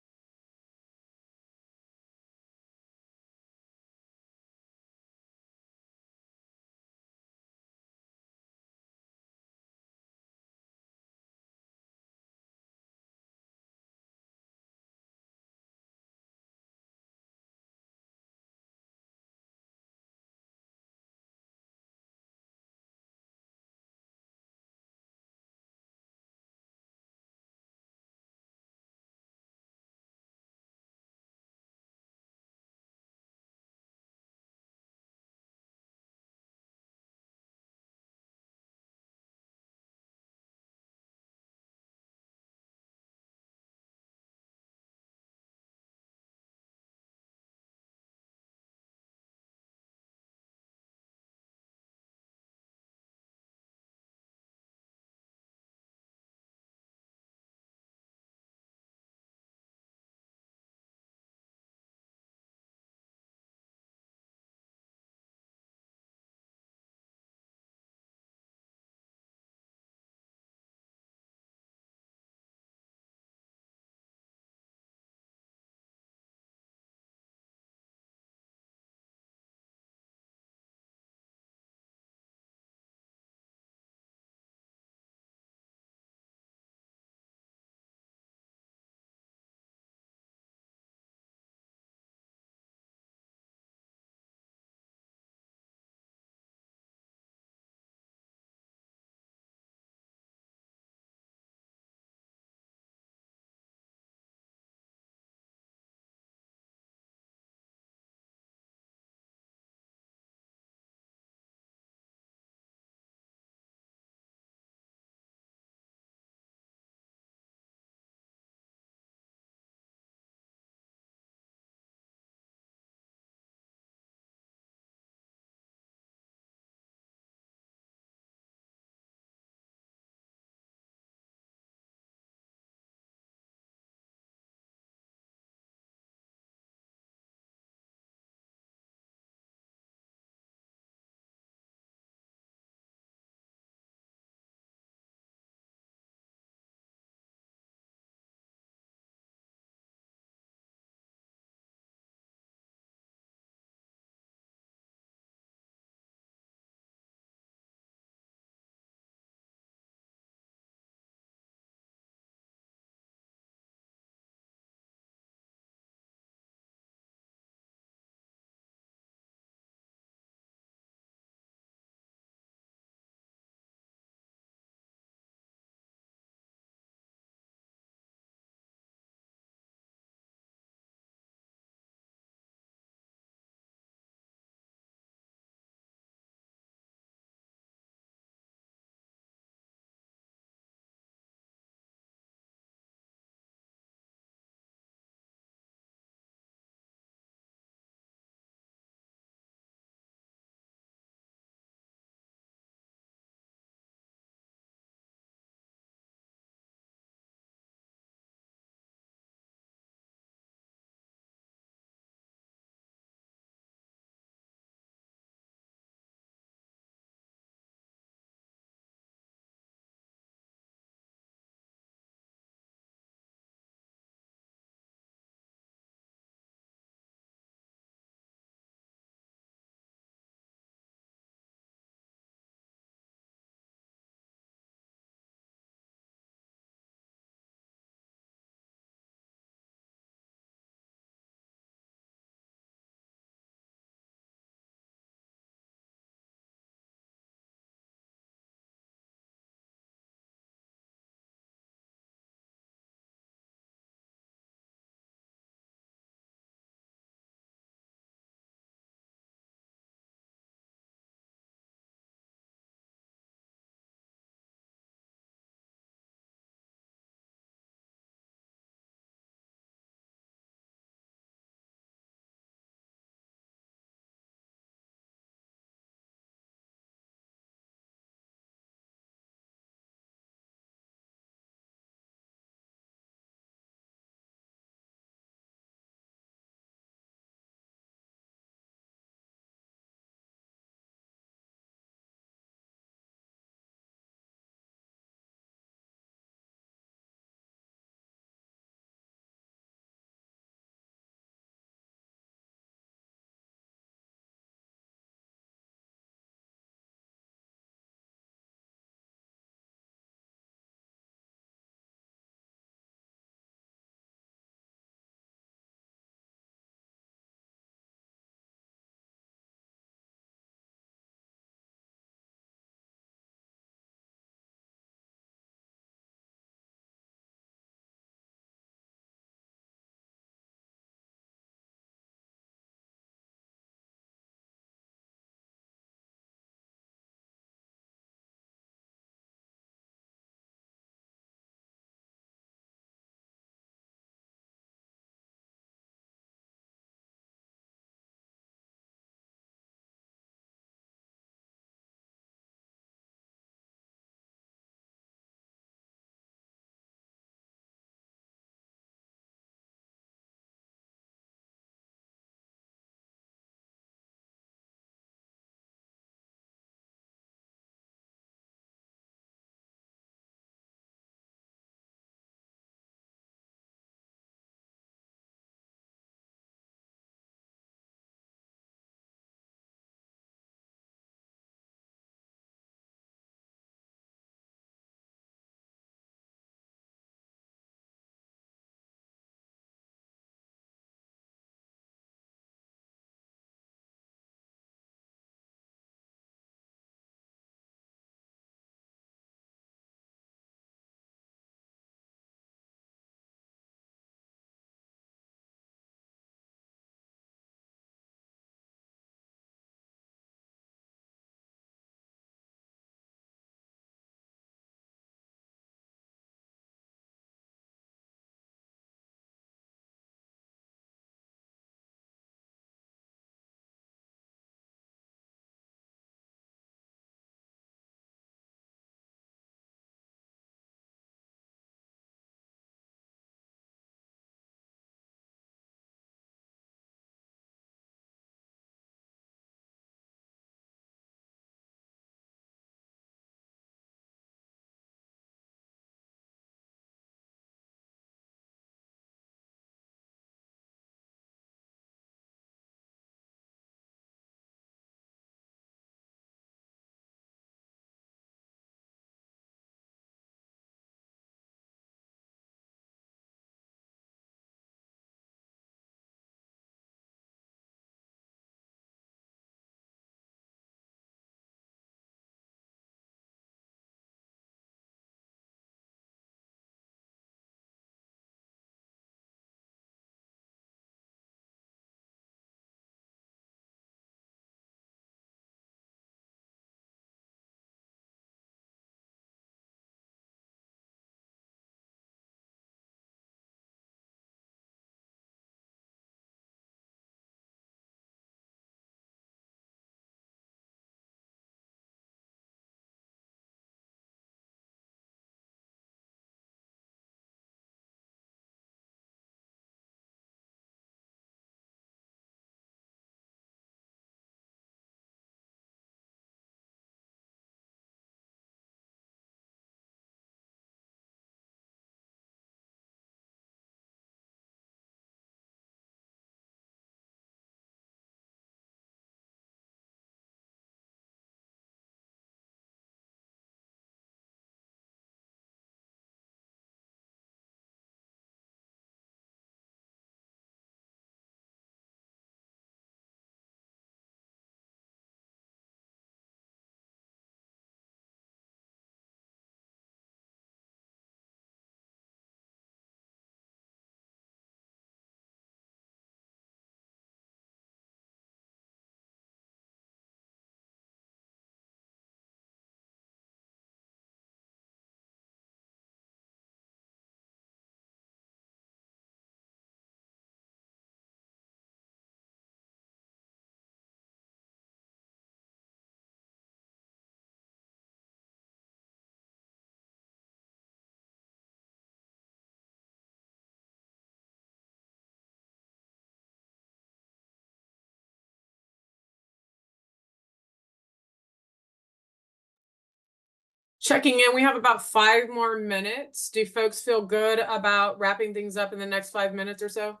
Checking in, we have about 5 more minutes. Do folks feel good about wrapping things up in the next 5 minutes or so?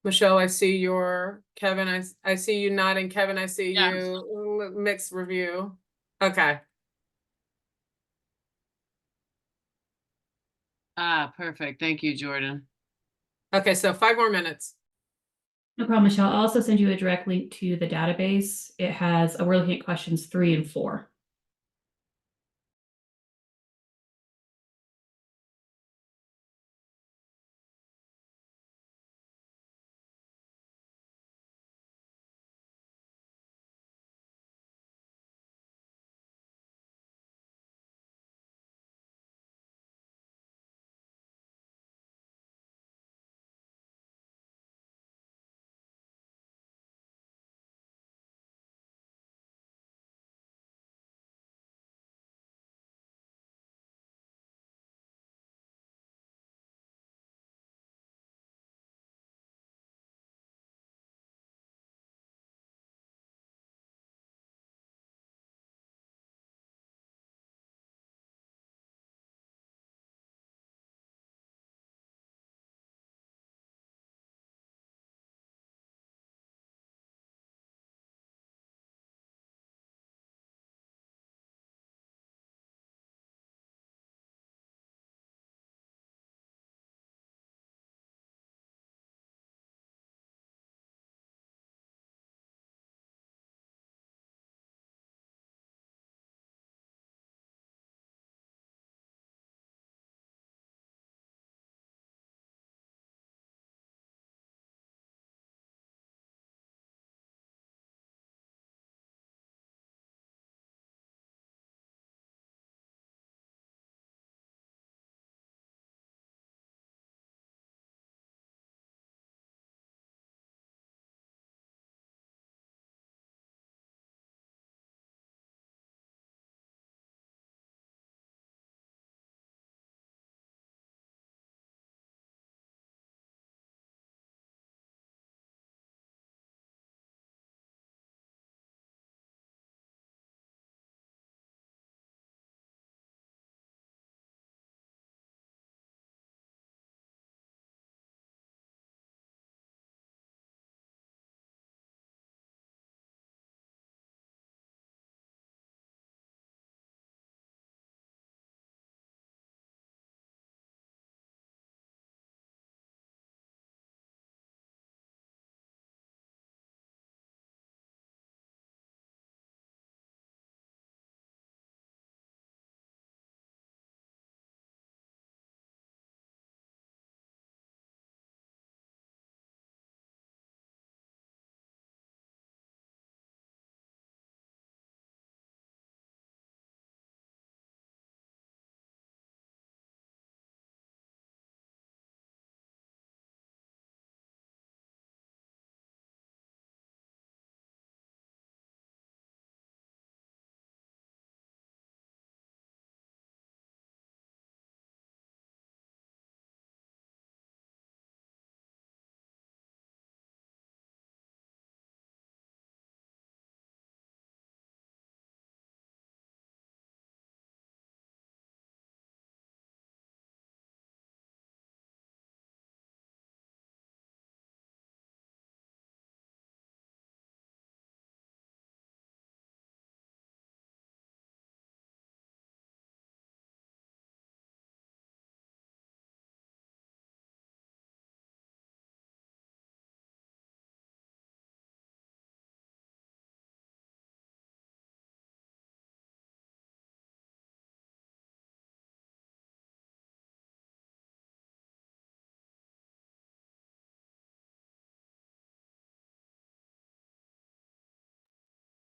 Michelle, I see your, Kevin, I see you nodding. Kevin, I see Yes. you. Mixed review. Okay. Perfect. Thank you, Jordan. Okay, so 5 more minutes. No problem, Michelle. I'll also send you a direct link to the database. It has, we're looking at questions 3 and 4.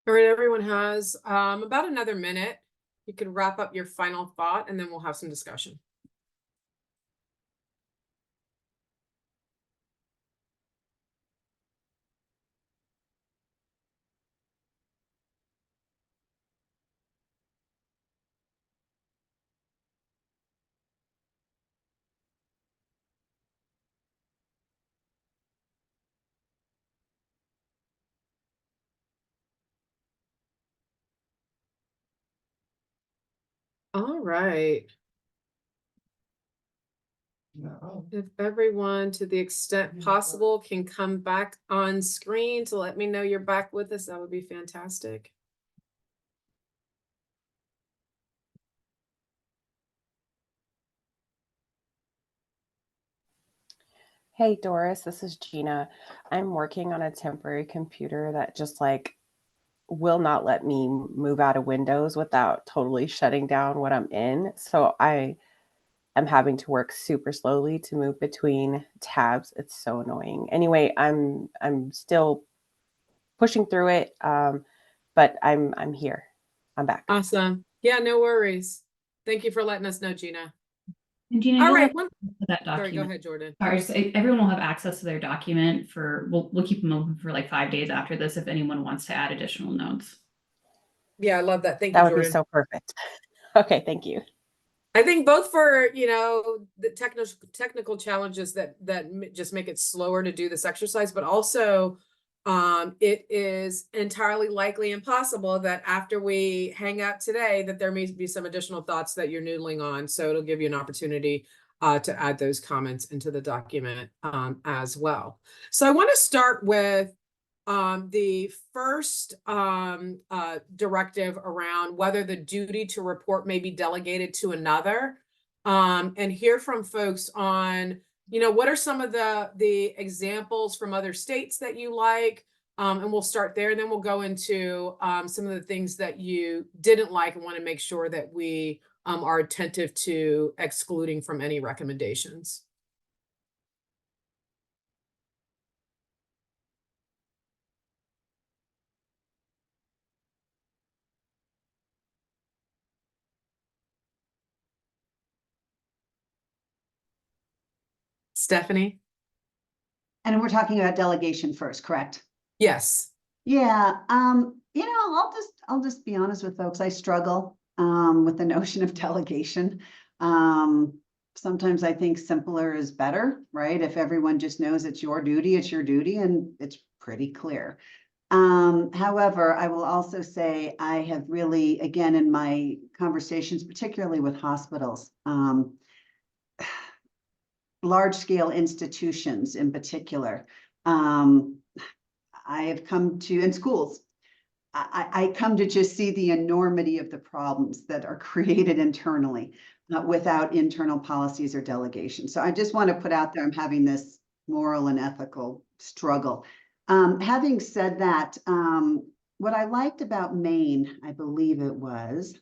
All right, everyone has about another minute. You can wrap up your final thought and then we'll have some discussion. All right. If everyone, to the extent possible, can come back on screen to let me know you're back with us, that would be fantastic. Hey Doris, this is Gina. I'm working on a temporary computer that just like will not let me move out of Windows without totally shutting down what I'm in. So I am having to work super slowly to move between tabs. It's so annoying. Anyway, I'm still pushing through it, but I'm here. I'm back. Awesome. Yeah, no worries. Thank you for letting us know, Gina. And Gina, All you'll right. have that document. Sorry, go ahead, Jordan. Sorry, so everyone will have access to their document we'll keep them open for like 5 days after this if anyone wants to add additional notes. Yeah, I love that. Thank That you, would Jordan. be so perfect. Okay, thank you. I think both for, the technical challenges that just make it slower to do this exercise, but also it is entirely likely and possible that after we hang out today, that there may be some additional thoughts that you're noodling on. So it'll give you an opportunity to add those comments into the document as well. So I want to start with the first directive around whether the duty to report may be delegated to another, and hear from folks on, what are some of the examples from other states that you like, and we'll start there, and then we'll go into some of the things that you didn't like and want to make sure that we are attentive to excluding from any recommendations. Stephanie? And we're talking about delegation first, correct? Yes. Yeah, I'll just be honest with folks. I struggle with the notion of delegation. Sometimes I think simpler is better, right? If everyone just knows it's your duty, and it's pretty clear. However, I will also say I have really, again, in my conversations, particularly with hospitals, large scale institutions in particular, I have come to, in schools, I come to just see the enormity of the problems that are created internally without internal policies or delegation. So I just want to put out there, I'm having this moral and ethical struggle. Having said that, what I liked about Maine, I believe it was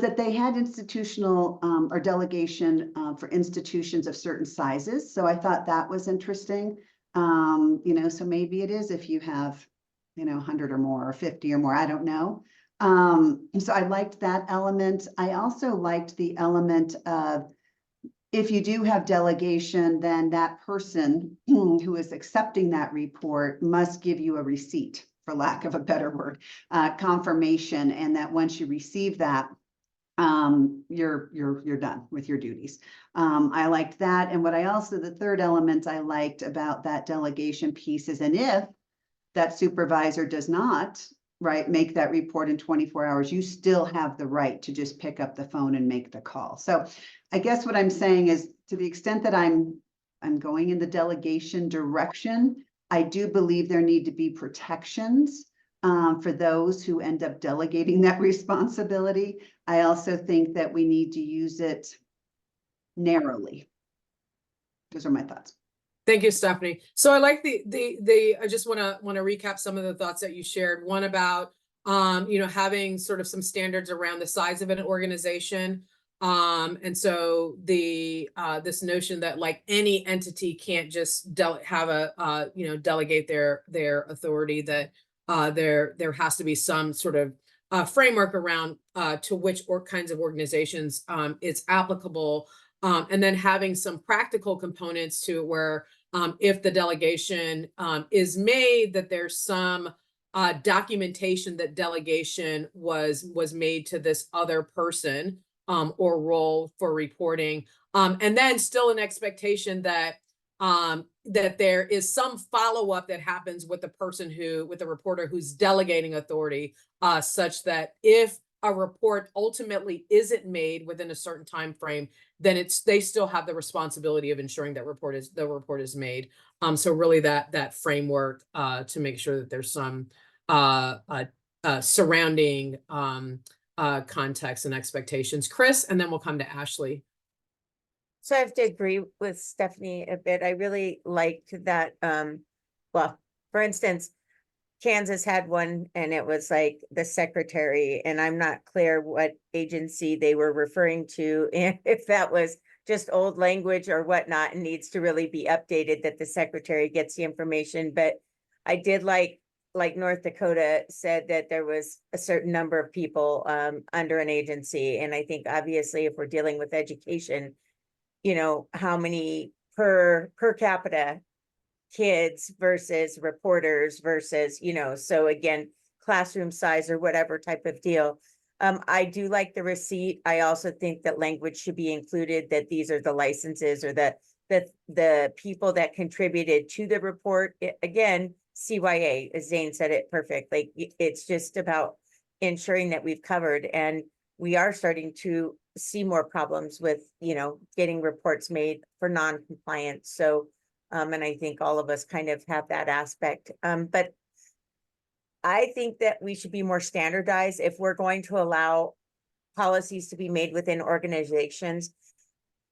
that they had institutional or delegation for institutions of certain sizes. So I thought that was interesting. So maybe it is if you have, 100 or more or 50 or more, I don't know. So I liked that element. I also liked the element of if you do have delegation, then that person who is accepting that report must give you a receipt, for lack of a better word, confirmation, and that once you receive that, you're done with your duties. I liked that. And what the third element I liked about that delegation piece is, and if that supervisor does not, right, make that report in 24 hours, you still have the right to just pick up the phone and make the call. So I guess what I'm saying is, to the extent that I'm going in the delegation direction, I do believe there need to be protections for those who end up delegating that responsibility. I also think that we need to use it narrowly. Those are my thoughts. Thank you, Stephanie. So I like I just want to recap some of the thoughts that you shared. One about, having sort of some standards around the size of an organization. And so this notion that like any entity can't just delegate their authority, that there has to be some sort of framework around to which kinds of organizations it's applicable. And then having some practical components to it where if the delegation is made, that there's some documentation that delegation was made to this other person or role for reporting. And then still an expectation that that there is some follow-up that happens with the reporter who's delegating authority, such that if a report ultimately isn't made within a certain time frame, then they still have the responsibility of ensuring that the report is made. So really that framework to make sure that there's some surrounding context and expectations. Chris, and then we'll come to Ashley. So I have to agree with Stephanie a bit. I really liked that, well, for instance, Kansas had one and it was like the secretary, and I'm not clear what agency they were referring to, and if that was just old language or whatnot and needs to really be updated, that the secretary gets the information. But I did like North Dakota said that there was a certain number of people under an agency. And I think obviously if we're dealing with education, you know, how many per capita kids versus reporters versus, you know, so again, classroom size or whatever type of deal. I do like the receipt. I also think that language should be included, that these are the licenses or the people that contributed to the report. Again, CYA, as Zane said it perfect. Like it's just about ensuring that we've covered, and we are starting to see more problems with, you know, getting reports made for non-compliance. So, and I think all of us kind of have that aspect. But I think that we should be more standardized if we're going to allow policies to be made within organizations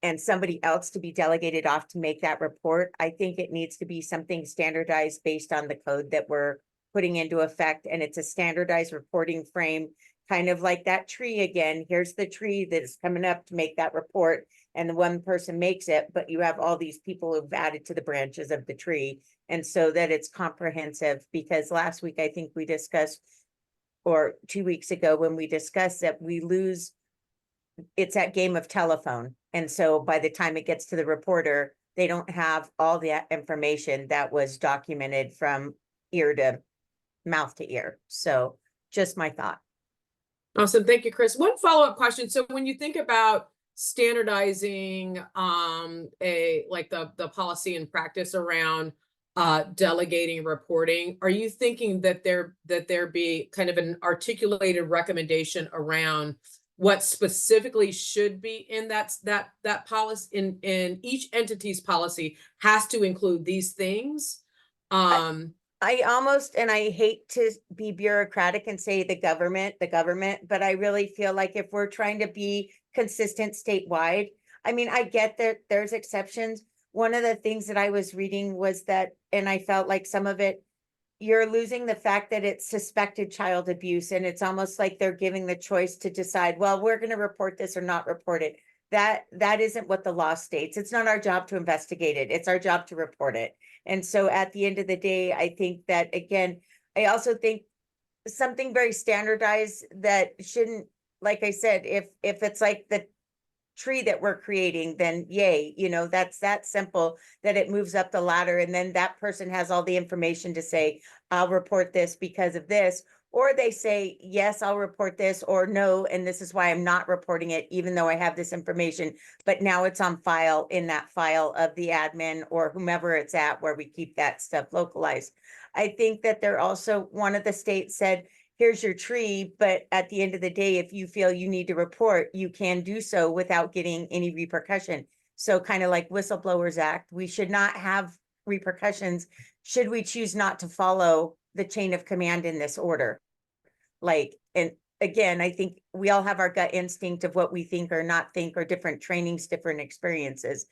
and somebody else to be delegated off to make that report. I think it needs to be something standardized based on the code that we're putting into effect. And it's a standardized reporting frame, kind of like that tree again. Here's the tree that's coming up to make that report. And the one person makes it, but you have all these people who've added to the branches of the tree. And so that it's comprehensive, because last week, I think we discussed, or 2 weeks ago when we discussed that we lose, it's that game of telephone. And so by the time it gets to the reporter, they don't have all the information that was documented from ear to mouth to ear. So just my thought. Awesome. Thank you, Chris. One follow-up question. So when you think about standardizing the policy and practice around delegating reporting, are you thinking that there be kind of an articulated recommendation around what specifically should be in that policy, in each entity's policy has to include these things? I almost, and I hate to be bureaucratic and say the government, but I really feel like if we're trying to be consistent statewide, I mean, I get that there's exceptions. One of the things that I was reading was that, and I felt like some of it, you're losing the fact that it's suspected child abuse. And it's almost like they're giving the choice to decide, well, we're going to report this or not report it. That isn't what the law states. It's not our job to investigate it. It's our job to report it. And so at the end of the day, I think that, again, I also think something very standardized that shouldn't, like I said, if it's like the tree that we're creating, then yay, you know, that's that simple, that it moves up the ladder. And then that person has all the information to say, I'll report this because of this. Or they say, yes, I'll report this, or no, and this is why I'm not reporting it, even though I have this information, but now it's on file in that file of the admin or whomever it's at where we keep that stuff localized. I think that they're also, one of the states said, here's your tree, but at the end of the day, if you feel you need to report, you can do so without getting any repercussion. So kind of like Whistleblowers Act, we should not have repercussions should we choose not to follow the chain of command in this order. Like, and again, I think we all have our gut instinct of what we think or not think, or different trainings, different experiences.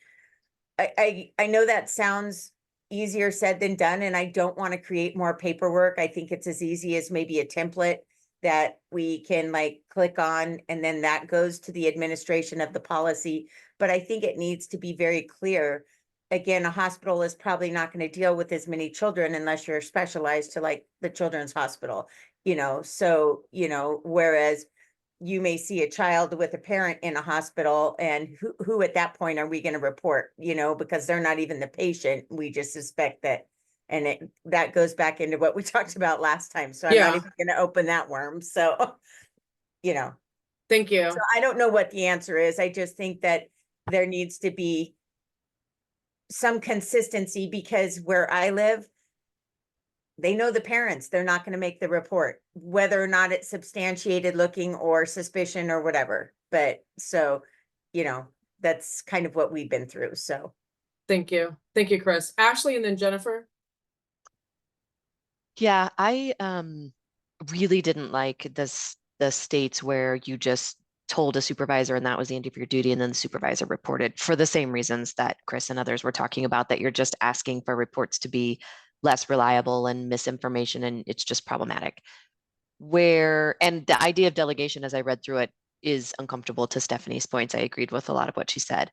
I know that sounds easier said than done, and I don't want to create more paperwork. I think it's as easy as maybe a template that we can like click on, and then that goes to the administration of the policy. But I think it needs to be very clear. Again, a hospital is probably not going to deal with as many children unless you're specialized to like the children's hospital, you know, so, you know, whereas you may see a child with a parent in a hospital, and who at that point are we going to report, you know, because they're not even the patient. We just suspect that. And that goes back into what we talked about last time. So I'm not even going to open that worm. So, you know. Thank you. So I don't know what the answer is. I just think that there needs to be some consistency, because where I live, they know the parents, they're not going to make the report, whether or not it's substantiated looking or suspicion or whatever. But so, you know, that's kind of what we've been through. So Thank you. Thank you, Chris. Ashley and then Jennifer. Yeah, I really didn't like the states where you just told a supervisor and that was the end of your duty, and then the supervisor reported for the same reasons that Chris and others were talking about, that you're just asking for reports to be less reliable and misinformation, and it's just problematic. And the idea of delegation, as I read through it, is uncomfortable. To Stephanie's points, I agreed with a lot of what she said.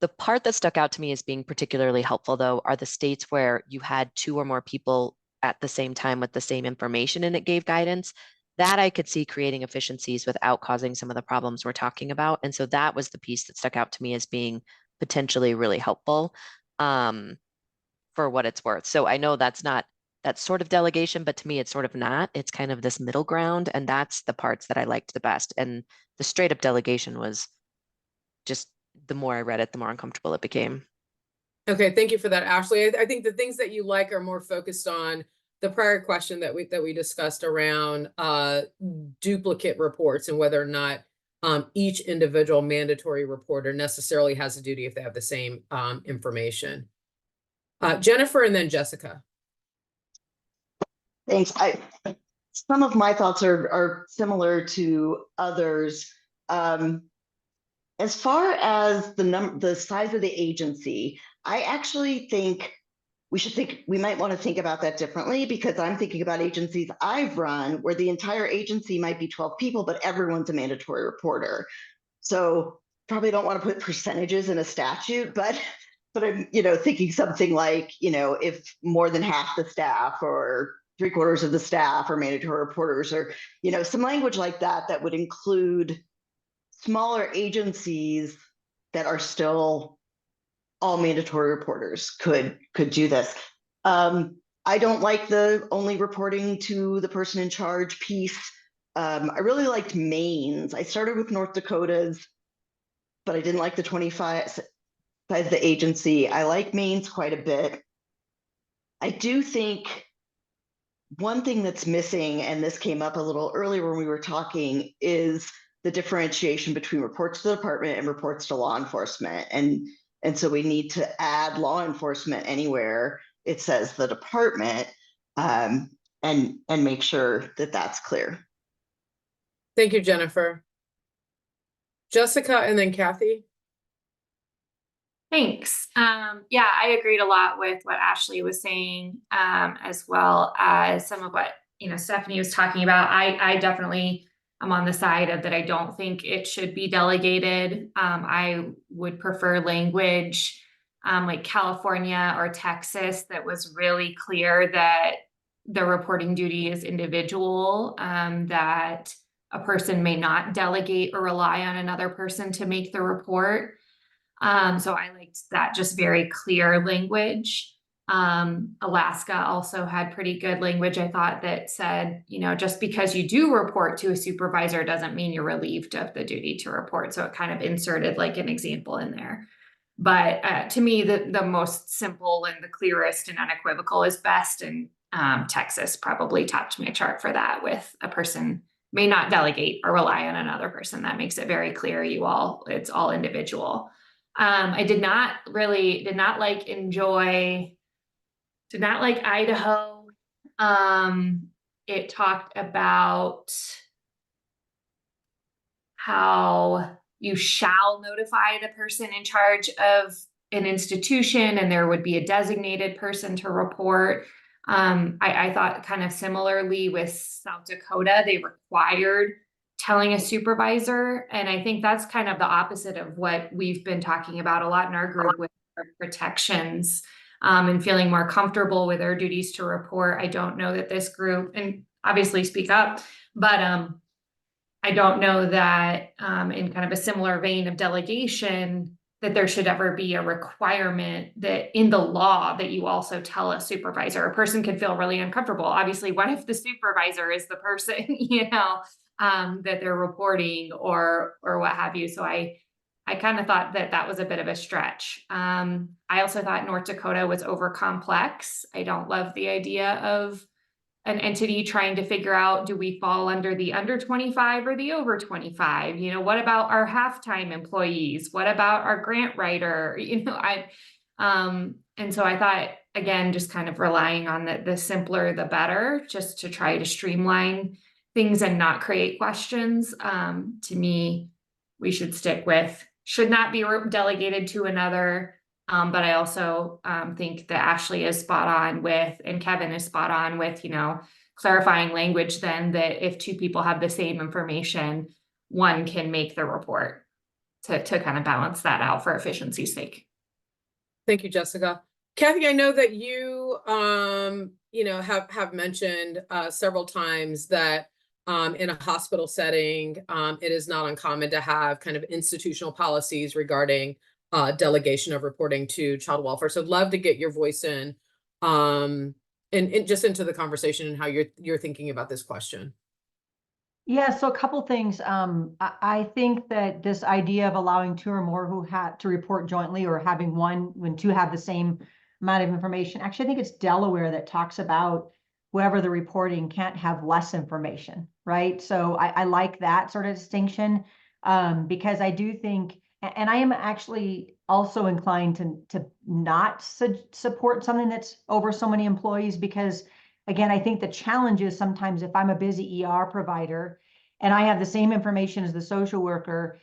The part that stuck out to me as being particularly helpful, though, are the states where you had 2 or more people at the same time with the same information and it gave guidance. That I could see creating efficiencies without causing some of the problems we're talking about. And so that was the piece that stuck out to me as being potentially really helpful, for what it's worth. So I know that's not that sort of delegation, but to me, it's sort of not. It's kind of this middle ground. And that's the parts that I liked the best. And the straight up delegation was just, the more I read it, the more uncomfortable it became. Okay, thank you for that, Ashley. I think the things that you like are more focused on the prior question that we discussed around duplicate reports and whether or not each individual mandatory reporter necessarily has a duty if they have the same information. Jennifer and then Jessica. Thanks. Some of my thoughts are similar to others. As far as the size of the agency, I actually think we might want to think about that differently, because I'm thinking about agencies I've run where the entire agency might be 12 people, but everyone's a mandatory reporter. So probably don't want to put percentages in a statute, but I'm, thinking something like, if more than half the staff or 3/4 of the staff are mandatory reporters, or, some language like that would include smaller agencies that are still all mandatory reporters could do this. I don't like the only reporting to the person in charge piece. I really liked Maine's. I started with North Dakota's, but I didn't like the 25 size of the agency. I like Maine's quite a bit. I do think one thing that's missing, and this came up a little earlier when we were talking, is the differentiation between reports to the department and reports to law enforcement. And so we need to add law enforcement anywhere it says the department, and make sure that that's clear. Thank you, Jennifer. Jessica and then Kathy. Thanks. Yeah, I agreed a lot with what Ashley was saying, as well as some of what, Stephanie was talking about. I definitely am on the side of that. I don't think it should be delegated. I would prefer language, like California or Texas, that was really clear that the reporting duty is individual, that a person may not delegate or rely on another person to make the report. So I liked that, just very clear language. Alaska also had pretty good language, I thought, that said, just because you do report to a supervisor doesn't mean you're relieved of the duty to report. So it kind of inserted like an example in there. But to me, the most simple and the clearest and unequivocal is best. And Texas probably topped my chart for that, with a person may not delegate or rely on another person. That makes it very clear, it's all individual. I did not like Idaho. It talked about how you shall notify the person in charge of an institution, and there would be a designated person to report. I thought kind of similarly with South Dakota, they required telling a supervisor. And I think that's kind of the opposite of what we've been talking about a lot in our group with our protections, and feeling more comfortable with our duties to report. I don't know that this group, and obviously speak up, but I don't know that in kind of a similar vein of delegation, that there should ever be a requirement that in the law that you also tell a supervisor. A person can feel really uncomfortable. Obviously, what if the supervisor is the person, that they're reporting or what have you. So I kind of thought that was a bit of a stretch. I also thought North Dakota was over complex. I don't love the idea of an entity trying to figure out, do we fall under the under 25 or the over 25? You know, what about our halftime employees? What about our grant writer? You know, and so I thought, again, just kind of relying on the simpler, the better, just to try to streamline things and not create questions. To me, we should stick with, should not be delegated to another. But I also think that Ashley is spot on with, and Kevin is spot on with, you know, clarifying language then that if two people have the same information, one can make the report to kind of balance that out for efficiency's sake. Thank you, Jessica. Kathy, I know that you, you know, have mentioned several times that in a hospital setting, it is not uncommon to have kind of institutional policies regarding delegation of reporting to child welfare. So I'd love to get your voice in, and just into the conversation and how you're thinking about this question. Yeah, so a couple things. I think that this idea of allowing two or more who had to report jointly, or having one when two have the same amount of information. Actually, I think it's Delaware that talks about whoever the reporting can't have less information, right? So I like that sort of distinction, because I do think, and I am actually also inclined to not support something that's over so many employees, because again, I think the challenge is sometimes if I'm a busy ER provider and I have the same information as the social worker,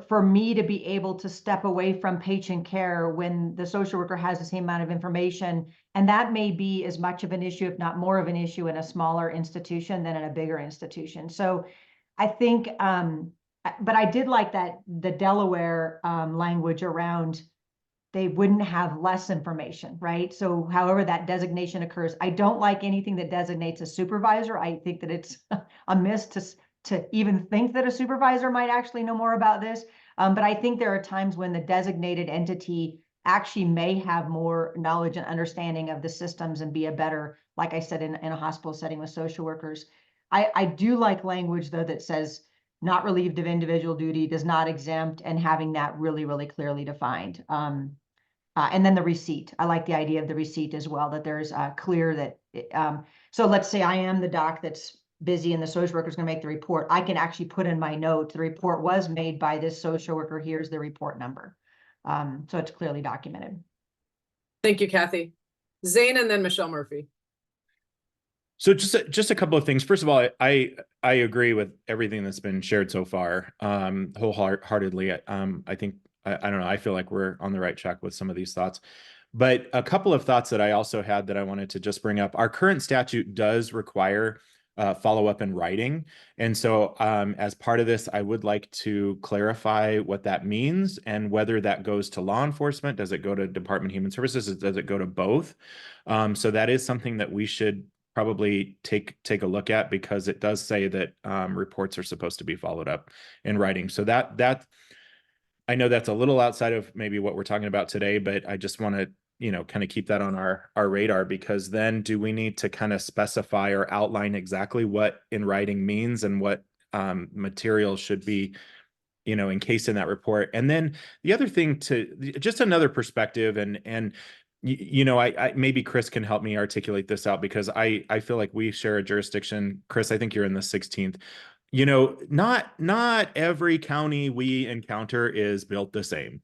for me to be able to step away from patient care when the social worker has the same amount of information, and that may be as much of an issue, if not more of an issue, in a smaller institution than in a bigger institution. So I think, but I did like that the Delaware language around they wouldn't have less information, right? So however that designation occurs, I don't like anything that designates a supervisor. I think that it's amiss to even think that a supervisor might actually know more about this. But I think there are times when the designated entity actually may have more knowledge and understanding of the systems and be a better, like I said, in a hospital setting with social workers. I do like language though that says not relieved of individual duty, does not exempt, and having that really, really clearly defined. And then the receipt. I like the idea of the receipt as well, that there's clear that, so let's say I am the doc that's busy and the social worker is going to make the report. I can actually put in my note, the report was made by this social worker, here's the report number. So it's clearly documented. Thank you, Kathy. Zane and then Michelle Murphy. So just a couple of things. First of all, I agree with everything that's been shared so far, wholeheartedly. I think, I don't know, I feel like we're on the right track with some of these thoughts. But a couple of thoughts that I also had that I wanted to just bring up. Our current statute does require follow-up in writing. And so as part of this, I would like to clarify what that means and whether that goes to law enforcement. Does it go to Department of Human Services? Does it go to both? So that is something that we should probably take a look at, because it does say that reports are supposed to be followed up in writing. So that I know that's a little outside of maybe what we're talking about today, but I just want to, you know, kind of keep that on our radar, because then do we need to kind of specify or outline exactly what in writing means and what material should be, you know, encased in that report. And then the other thing, to just another perspective, and you know, I maybe Chris can help me articulate this out, because I feel like we share a jurisdiction. Chris, I think you're in the 16th. You know, not every county we encounter is built the same.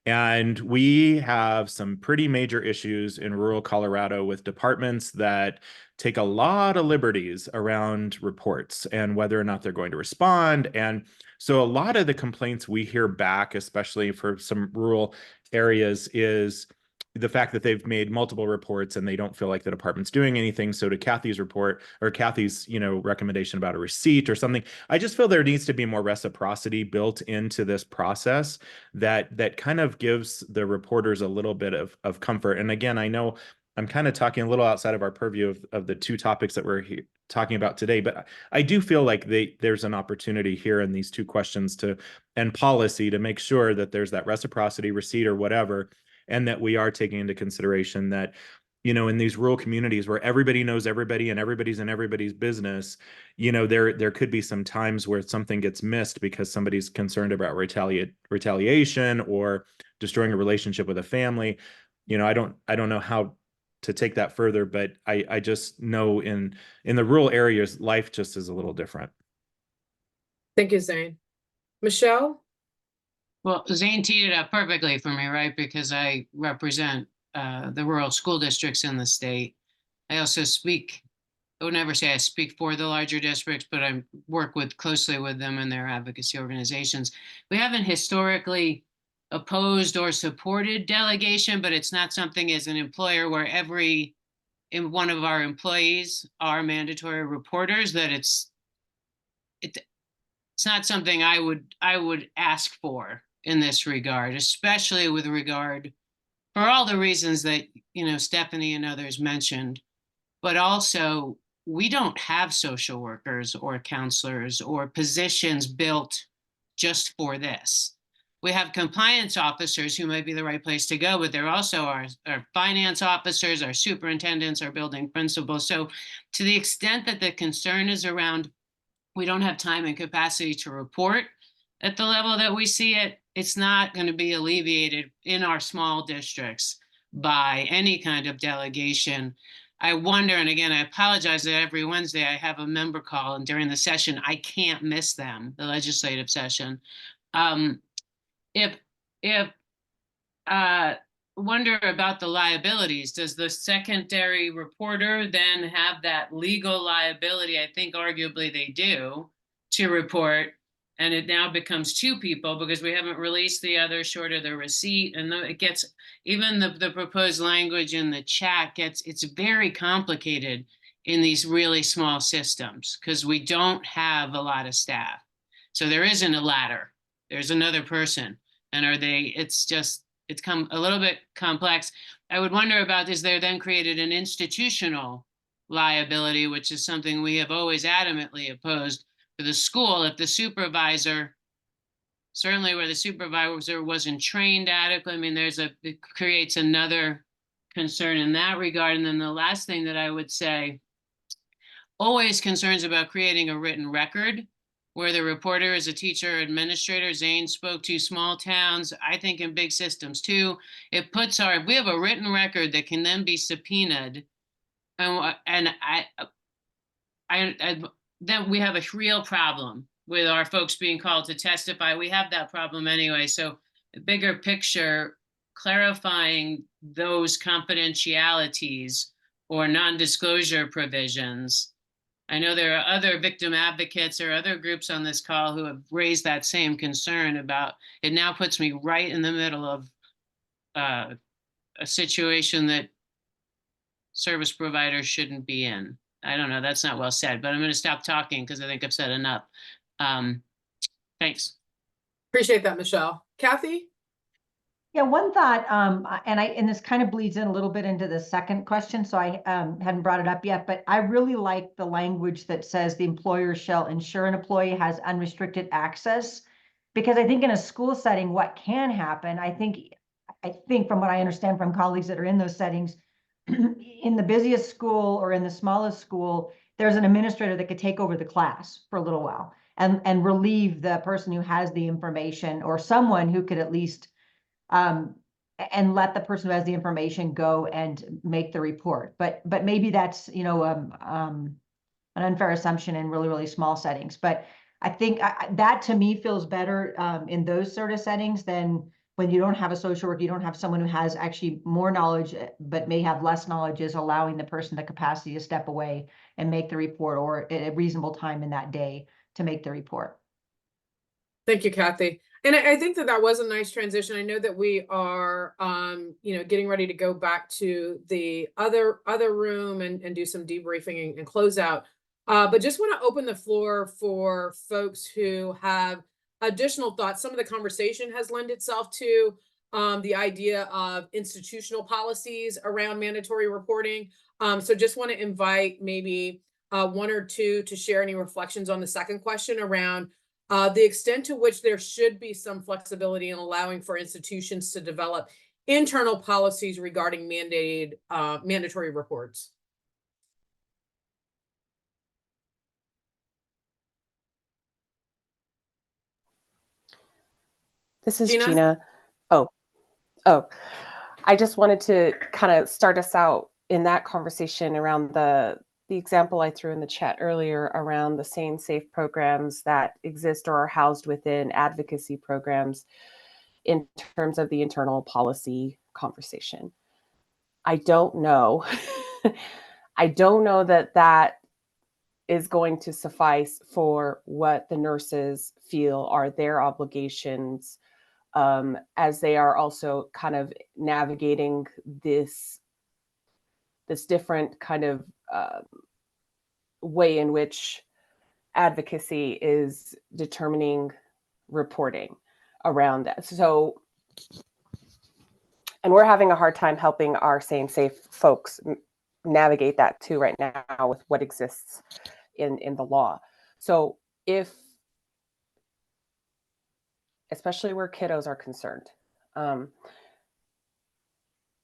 And we have some pretty major issues in rural Colorado with departments that take a lot of liberties around reports and whether or not they're going to respond. And so a lot of the complaints we hear back, especially for some rural areas, is the fact that they've made multiple reports and they don't feel like the department's doing anything. So to Kathy's report, or Kathy's, you know, recommendation about a receipt or something, I just feel there needs to be more reciprocity built into this process that kind of gives the reporters a little bit of comfort. And again, I know I'm kind of talking a little outside of our purview of the two topics that we're talking about today, but I do feel like there's an opportunity here in these two questions and policy to make sure that there's that reciprocity, receipt, or whatever, and that we are taking into consideration that, you know, in these rural communities where everybody knows everybody and everybody's in everybody's business, you know, there could be some times where something gets missed because somebody's concerned about retaliation or destroying a relationship with a family. You know, I don't know how to take that further, but I just know in the rural areas, life just is a little different. Thank you, Zane. Michelle? Well, Zane teed it up perfectly for me, right? Because I represent the rural school districts in the state. I also I would never say I speak for the larger districts, but I work closely with them and their advocacy organizations. We haven't historically opposed or supported delegation, but it's not something as an employer where one of our employees are mandatory reporters, that it's not something I would ask for in this regard, especially with regard for all the reasons that, Stephanie and others mentioned, but also we don't have social workers or counselors or positions built just for this. We have compliance officers who might be the right place to go, but there also are finance officers, our superintendents, our building principals. So to the extent that the concern is around we don't have time and capacity to report at the level that we see it, it's not going to be alleviated in our small districts by any kind of delegation. I wonder, and again, I apologize that every Wednesday I have a member call, and during the session, I can't miss them, the legislative session. Wonder about the liabilities. Does the secondary reporter then have that legal liability? I think arguably they do, to report, and it now becomes two people because we haven't released the other short of the receipt, and it gets, even the proposed language in the chat it's very complicated in these really small systems because we don't have a lot of staff. So there isn't a ladder. There's another person, and it's come a little bit complex. I would wonder about, is there then created an institutional liability, which is something we have always adamantly opposed for the school. If the supervisor, certainly where the supervisor wasn't trained adequately, I mean, it creates another concern in that regard. And then the last thing that I would say, always concerns about creating a written record where the reporter is a teacher or administrator. Zane spoke to small towns. I think in big systems too, it puts we have a written record that can then be subpoenaed. And then we have a real problem with our folks being called to testify. We have that problem anyway. So the bigger picture, clarifying those confidentialities or non-disclosure provisions. I know there are other victim advocates or other groups on this call who have raised that same concern about it. Now puts me right in the middle of a situation that service providers shouldn't be in. I don't know, that's not well said, but I'm going to stop talking because I think I've said enough. Thanks. Appreciate that, Michelle. Kathy? Yeah, one thought, and this kind of bleeds in a little bit into the second question, so I hadn't brought it up yet, but I really like the language that says the employer shall ensure an employee has unrestricted access, because I think in a school setting, what can happen, I think from what I understand from colleagues that are in those settings, in the busiest school or in the smallest school, there's an administrator that could take over the class for a little while and relieve the person who has the information, or someone who could at least and let the person who has the information go and make the report. But maybe that's, an unfair assumption in really, really small settings. But I think that to me feels better in those sort of settings than when you don't have a social worker, you don't have someone who has actually more knowledge, but may have less knowledge, is allowing the person the capacity to step away and make the report, or at a reasonable time in that day to make the report. Thank you, Kathy. And I think that was a nice transition. I know that we are, getting ready to go back to the other room and do some debriefing and close out. But just want to open the floor for folks who have additional thoughts. Some of the conversation has lent itself to the idea of institutional policies around mandatory reporting. So just want to invite maybe one or two to share any reflections on the second question around the extent to which there should be some flexibility in allowing for institutions to develop internal policies regarding mandatory reports. This is Gina? Gina. Oh, I just wanted to kind of start us out in that conversation around the example I threw in the chat earlier around the sane safe programs that exist or are housed within advocacy programs in terms of the internal policy conversation. I don't know. I don't know that that is going to suffice for what the nurses feel are their obligations, as they are also kind of navigating this different kind of way in which advocacy is determining reporting around that. So, and we're having a hard time helping our sane safe folks navigate that too right now with what exists in the law. So if, especially where kiddos are concerned,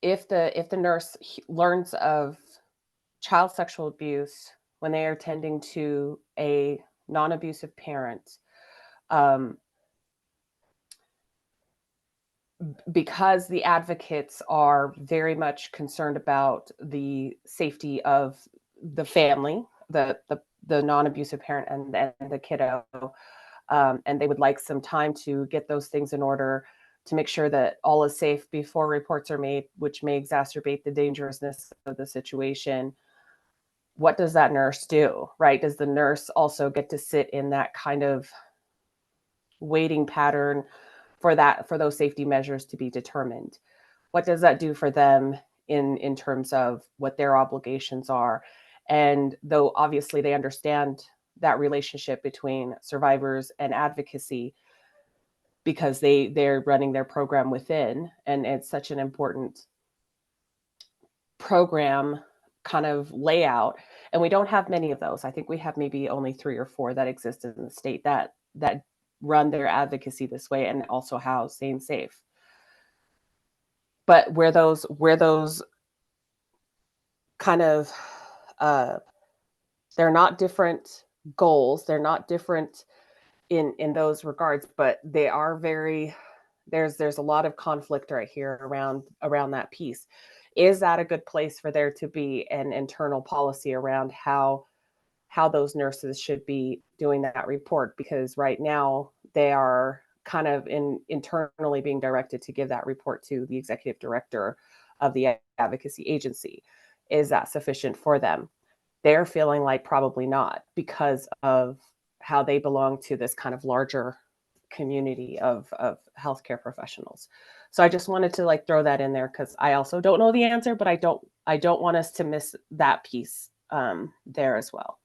if the nurse learns of child sexual abuse when they are tending to a non-abusive parent, because the advocates are very much concerned about the safety of the family, the non-abusive parent and the kiddo, and they would like some time to get those things in order to make sure that all is safe before reports are made, which may exacerbate the dangerousness of the situation. What does that nurse do, right? Does the nurse also get to sit in that kind of waiting pattern for those safety measures to be determined? What does that do for them in terms of what their obligations are? And though obviously they understand that relationship between survivors and advocacy because they're running their program within, and it's such an important program kind of layout, and we don't have many of those. I think we have maybe only 3 or 4 that exist in the state that run their advocacy this way and also house sane safe. But where those kind of they're not different goals, they're not different in those regards, but they are very, there's a lot of conflict right here around that piece. Is that a good place for there to be an internal policy around how those nurses should be doing that report? Because right now they are kind of internally being directed to give that report to the executive director of the advocacy agency. Is that sufficient for them? They're feeling like probably not, because of how they belong to this kind of larger community of healthcare professionals. So I just wanted to like throw that in there because I also don't know the answer, but I don't want us to miss that piece there as well.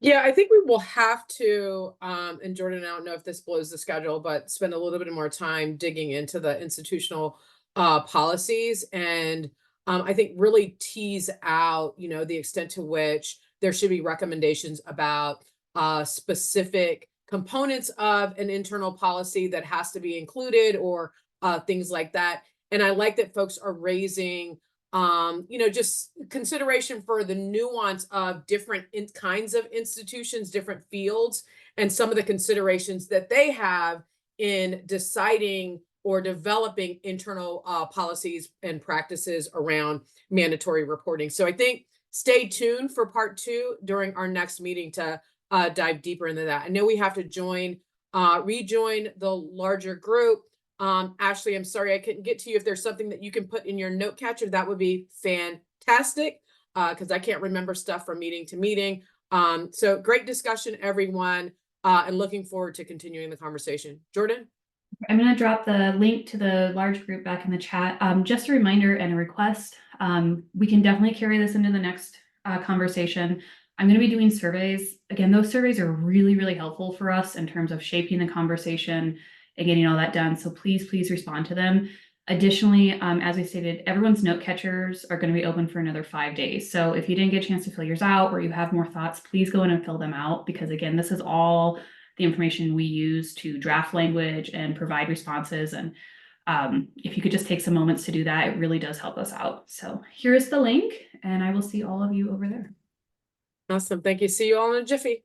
Yeah, I think we will have to, and Jordan, I don't know if this blows the schedule, but spend a little bit more time digging into the institutional policies, and I think really tease out, the extent to which there should be recommendations about specific components of an internal policy that has to be included, or things like that. And I like that folks are raising just consideration for the nuance of different kinds of institutions, different fields, and some of the considerations that they have in deciding or developing internal policies and practices around mandatory reporting. So I think stay tuned for part 2 during our next meeting to dive deeper into that. I know we have to rejoin the larger group. Ashley, I'm sorry I couldn't get to you. If there's something that you can put in your note catcher, that would be fantastic, because I can't remember stuff from meeting to meeting. So great discussion, everyone, and looking forward to continuing the conversation. Jordan? I'm going to drop the link to the large group back in the chat. Just a reminder and a request. We can definitely carry this into the next conversation. I'm going to be doing surveys. Again, those surveys are really, really helpful for us in terms of shaping the conversation and getting all that done. So please respond to them. Additionally, as we stated, everyone's note catchers are going to be open for another 5 days. So if you didn't get a chance to fill yours out, or you have more thoughts, please go in and fill them out, because again, this is all the information we use to draft language and provide responses. And if you could just take some moments to do that, it really does help us out. So here's the link, and I will see all of you over there. Awesome. Thank you. See you all in a jiffy.